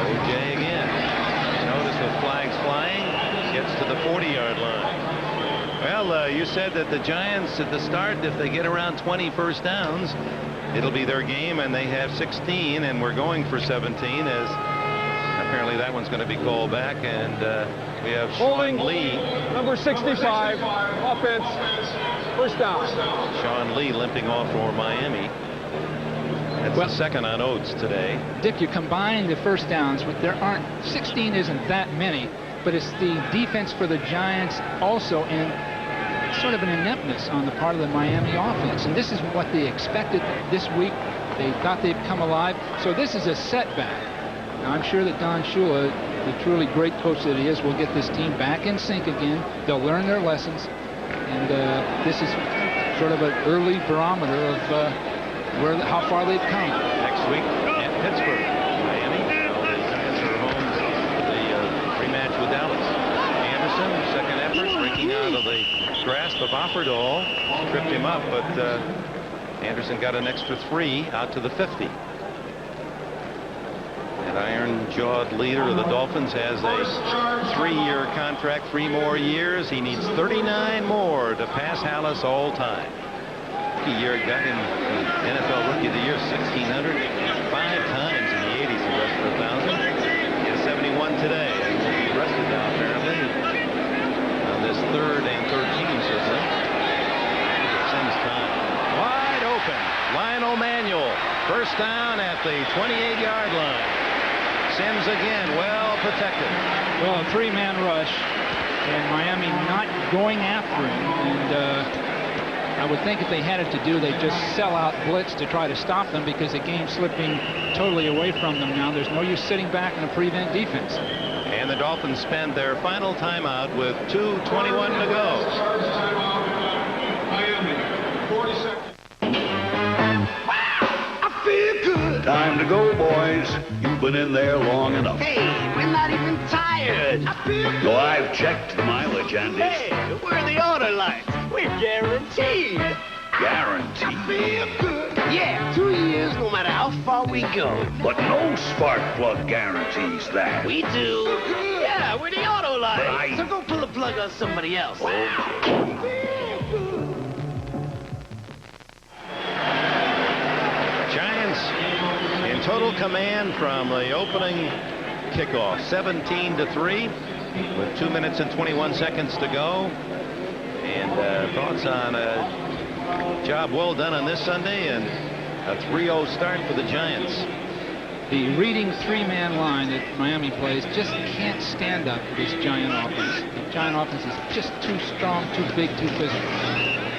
O.J. again. Notice with flags flying, gets to the 40-yard line. Well, you said that the Giants at the start, if they get around 20 first downs, it'll be their game, and they have 16, and we're going for 17, as apparently that one's going to be called back, and we have Holding Sean Lee. Number 65, offense, first down. Sean Lee limping off for Miami. That's the second on Oates today. Dick, you combine the first downs, but there aren't, 16 isn't that many, but it's the defense for the Giants also, and sort of an ineptness on the part of the Miami offense. And this is what they expected this week. They thought they'd come alive. So this is a setback. Now, I'm sure that Don Shula, the truly great coach that he is, will get this team back in sync again. They'll learn their lessons. And this is sort of an early barometer of how far they've come. Next week at Pittsburgh, Miami. The Giants are home for the rematch with Dallas. Anderson, second effort, breaking out of the grasp of Offerdahl, tripped him up, but Anderson got an extra 3 out to the 50. That iron-jawed leader of the Dolphins has a 3-year contract, 3 more years. He needs 39 more to pass Hallis all time. Rookie year got him NFL Rookie of the Year, 1,600, 5 times in the 80s, and rushed for 1,000. He has 71 today. He's rested now, apparently. This 3rd and 13, certainly. Sims time. Wide open. Lionel Manuel. First down at the 28-yard line. Sims again, well protected. Well, a 3-man rush, and Miami not going after him. And I would think if they had it to do, they'd just sell out blitz to try to stop them, because the game's slipping totally away from them now. There's no use sitting back in a prevent defense. And the Dolphins spend their final timeout with 2:21 to go. I feel good. Time to go, boys. You've been in there long enough. Hey, we're not even tired. I feel good. So I've checked the mileage, and it's... Hey, we're the order lights. We're guaranteed. guaranteed. I feel good. Yeah, 2 years, no matter how far we go. But no spark plug guarantees that. We do. Yeah, we're the auto lights. Right. So go pull the plug on somebody else. Giants in total command from the opening kickoff, 17-3, with 2 minutes and 21 seconds to go. And thoughts on a job well done on this Sunday and a 3-0 start for the Giants. The reading 3-man line that Miami plays just can't stand up to this Giant offense. The Giant offense is just too strong, too big, too physical.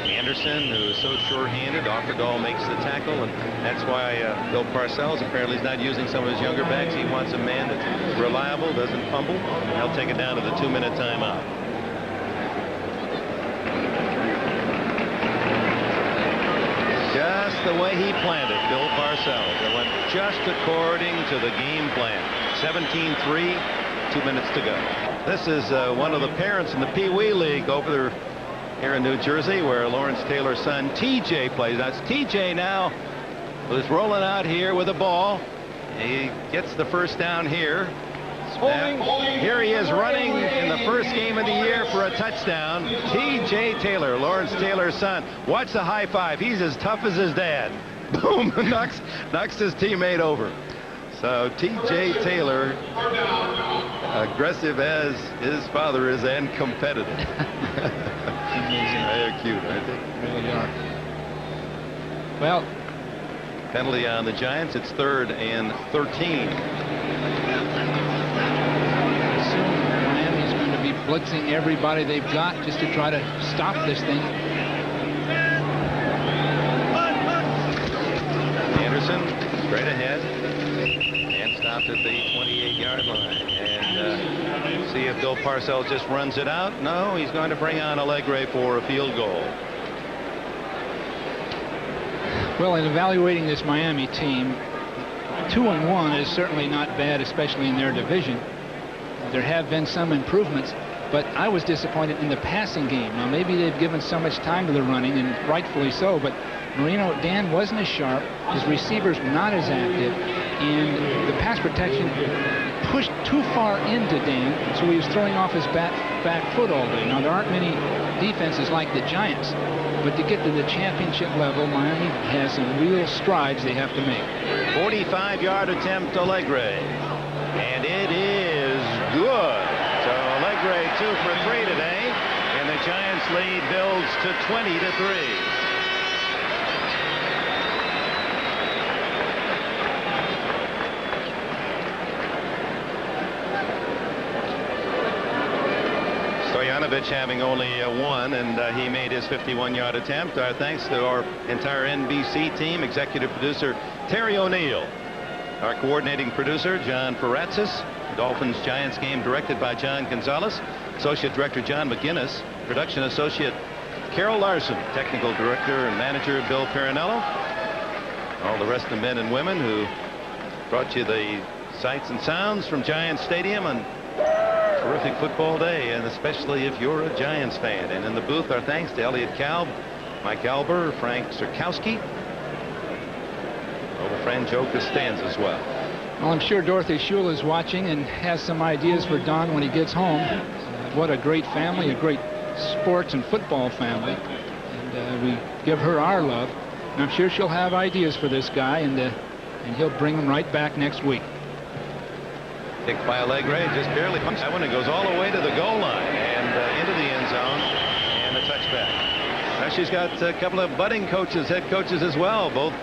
Anderson, who is so sure-handed, Offerdahl makes the tackle, and that's why Bill Parcells apparently is not using some of his younger backs. He wants a man that's reliable, doesn't fumble. He'll take it down to the 2-minute timeout. Just the way he planned it, Bill Parcells. It went just according to the game plan. 17-3, 2 minutes to go. This is one of the parents in the Pee Wee League over there here in New Jersey, where Lawrence Taylor's son TJ plays. That's TJ now, who's rolling out here with the ball. He gets the first down here. Here he is running in the first game of the year for a touchdown. TJ Taylor, Lawrence Taylor's son. Watch the high five. He's as tough as his dad. Boom, knocks his teammate over. So TJ Taylor, aggressive as his father is and competitive. They're cute, aren't they? Really are. Well, penalty on the Giants. It's 3rd and 13. Miami's going to be blitzing everybody they've got just to try to stop this thing. Anderson straight ahead and stopped at the 28-yard line. And see if Bill Parcells just runs it out. No, he's going to bring on Allegre for a field goal. Well, in evaluating this Miami team, 2-1 is certainly not bad, especially in their division. There have been some improvements, but I was disappointed in the passing game. Now, maybe they've given so much time to the running, and rightfully so, but Dan wasn't as sharp, his receivers were not as active, and the pass protection pushed too far into Dan, so he was throwing off his back foot all day. Now, there aren't many defenses like the Giants, but to get to the championship level, Miami has some real strides they have to make. 45-yard attempt, Allegre. And it is good. So Allegre 2 for 3 today, and the Giants lead builds to 20-3. Stoyanovich having only one, and he made his 51-yard attempt. Our thanks to our entire NBC team, executive producer Terry O'Neill, our coordinating producer John Paratzis, Dolphins Giants game directed by John Gonzalez, associate director John McGinnis, production associate Carol Larson, technical director and manager Bill Perinello, all the rest of the men and women who brought you the sights and sounds from Giants Stadium on terrific football day, and especially if you're a Giants fan. And in the booth, our thanks to Elliot Kalb, Mike Albert, Frank Zerkowski, old friend Joe Costanza as well. Well, I'm sure Dorothy Shula is watching and has some ideas for Don when he gets home. What a great family, a great sports and football family. And we give her our love. And I'm sure she'll have ideas for this guy, and he'll bring them right back next week. Kick by Allegre, just barely punched that one. It goes all the way to the goal line and into the end zone, and a touchback. Now she's got a couple of budding coaches, head coaches as well. Both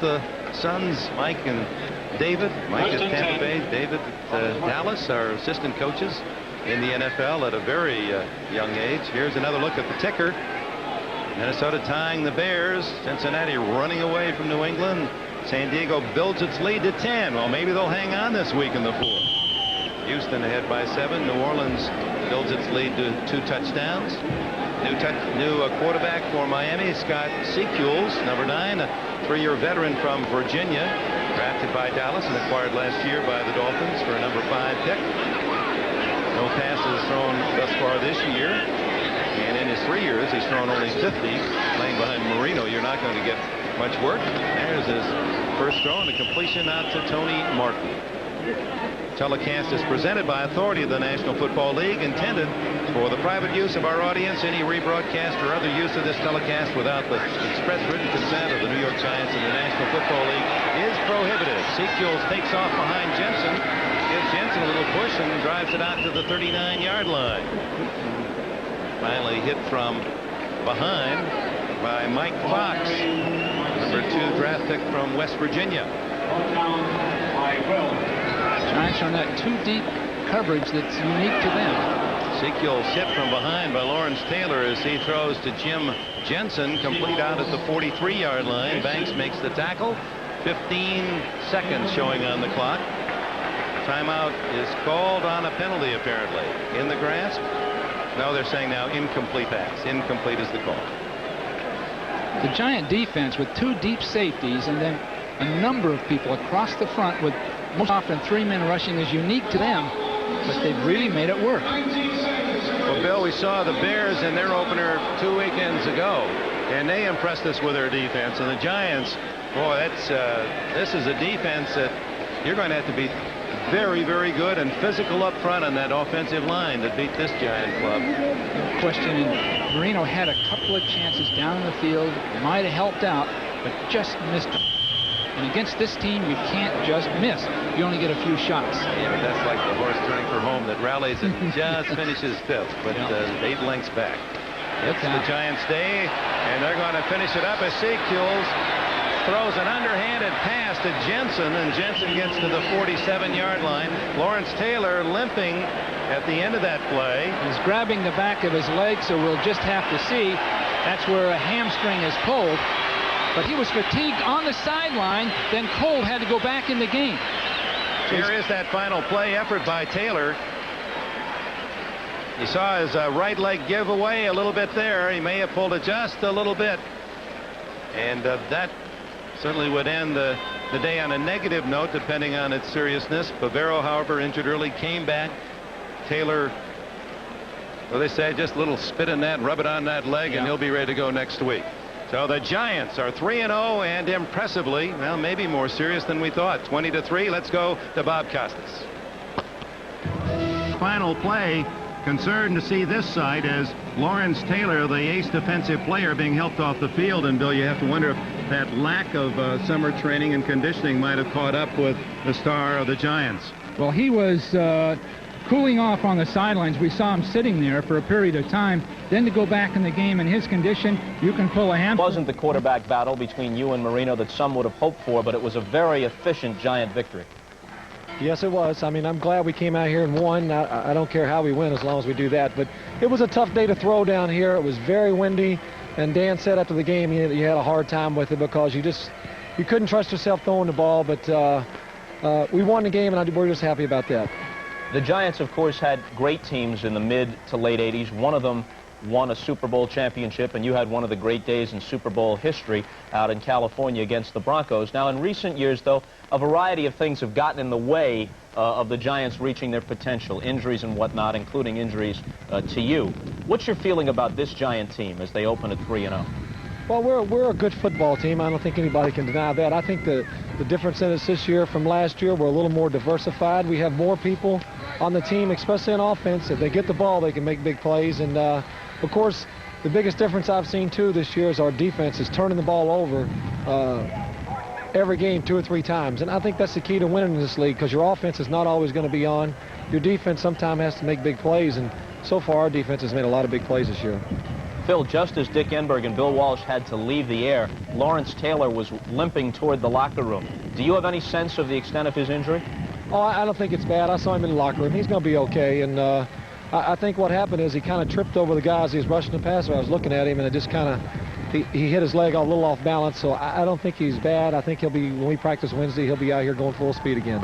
sons, Mike and David. Mike is Tampa Bay, David Dallas, are assistant coaches in the NFL at a very young age. Here's another look at the ticker. Minnesota tying the Bears. Cincinnati running away from New England. San Diego builds its lead to 10. Well, maybe they'll hang on this week in the 4th. Houston ahead by 7. New Orleans builds its lead to 2 touchdowns. New quarterback for Miami, Scott Secules, number 9, a 3-year veteran from Virginia, drafted by Dallas and acquired last year by the Dolphins for a number 5 pick. No passes thrown thus far this year, and in his 3 years he's thrown only 50. Playing behind Marino, you're not going to get much work. There's his first throw, and a completion out to Tony Martin. Telecast is presented by authority of the National Football League, intended for the private use of our audience. Any rebroadcast or other use of this telecast without the express written consent of the New York Giants and the National Football League is prohibited. Secules takes off behind Jensen, gives Jensen a little push and drives it out to the 39-yard line. Finally hit from behind by Mike Fox, number 2 draft pick from West Virginia. Giants are on that 2-deep coverage that's unique to them. Secules hit from behind by Lawrence Taylor as he throws to Jim Jensen, complete out at the 43-yard line. Banks makes the tackle. 15 seconds showing on the clock. Timeout is called on a penalty, apparently. In the grasp? No, they're saying now incomplete pass. Incomplete is the call. The Giant defense with 2 deep safeties and then a number of people across the front with most often 3 men rushing is unique to them, but they've really made it work. Well, Bill, we saw the Bears in their opener 2 weekends ago, and they impressed us with their defense. And the Giants, boy, this is a defense that you're going to have to be very, very good and physical up front on that offensive line to beat this Giant club. No question. And Marino had a couple of chances down in the field, might have helped out, but just missed them. And against this team, you can't just miss. You only get a few shots. Yeah, but that's like the horse turning for home that rallies and just finishes 5th, but 8 lengths back. It's the Giants' day, and they're going to finish it up as Secules throws an underhanded pass to Jensen, and Jensen gets to the 47-yard line. Lawrence Taylor limping at the end of that play. He's grabbing the back of his leg, so we'll just have to see. That's where a hamstring is pulled. But he was fatigued on the sideline. Then Cole had to go back in the game. Here is that final play effort by Taylor. You saw his right leg give away a little bit there. He may have pulled it just a little bit. And that certainly would end the day on a negative note, depending on its seriousness. Bavaro, however, injured early, came back. Taylor, well, they say just a little spit in that, rub it on that leg, and he'll be ready to go next week. So the Giants are 3-0 and impressively, well, maybe more serious than we thought. 20-3. Let's go to Bob Costas. final play. Concerned to see this side as Lawrence Taylor, the ace defensive player, being helped off the field. And, Bill, you have to wonder if that lack of summer training and conditioning might have caught up with the star of the Giants. Well, he was cooling off on the sidelines. We saw him sitting there for a period of time. Then to go back in the game in his condition, you can pull a handful. It wasn't the quarterback battle between you and Marino that some would have hoped for, but it was a very efficient Giant victory. Yes, it was. I mean, I'm glad we came out here and won. I don't care how we win as long as we do that. But it was a tough day to throw down here. It was very windy. And Dan said after the game you had a hard time with it because you couldn't trust yourself throwing the ball. But we won the game, and we're just happy about that. The Giants, of course, had great teams in the mid to late 80s. One of them won a Super Bowl championship, and you had one of the great days in Super Bowl history out in California against the Broncos. Now, in recent years, though, a variety of things have gotten in the way of the Giants reaching their potential, injuries and whatnot, including injuries to you. What's your feeling about this Giant team as they open at 3-0? Well, we're a good football team. I don't think anybody can deny that. I think the difference in us this year from last year, we're a little more diversified. We have more people on the team, especially in offense. If they get the ball, they can make big plays. And, of course, the biggest difference I've seen, too, this year is our defense is turning the ball over every game 2 or 3 times. And I think that's the key to winning in this league because your offense is not always going to be on. Your defense sometimes has to make big plays. And so far, our defense has made a lot of big plays this year. Phil, just as Dick Enberg and Bill Walsh had to leave the air, Lawrence Taylor was limping toward the locker room. Do you have any sense of the extent of his injury? Oh, I don't think it's bad. I saw him in the locker room. He's going to be okay. And I think what happened is he kind of tripped over the guys. He was rushing the passer. I was looking at him, and it just kind of, he hit his leg a little off balance. So I don't think he's bad. I think he'll be, when we practice Wednesday, he'll be out here going full speed again.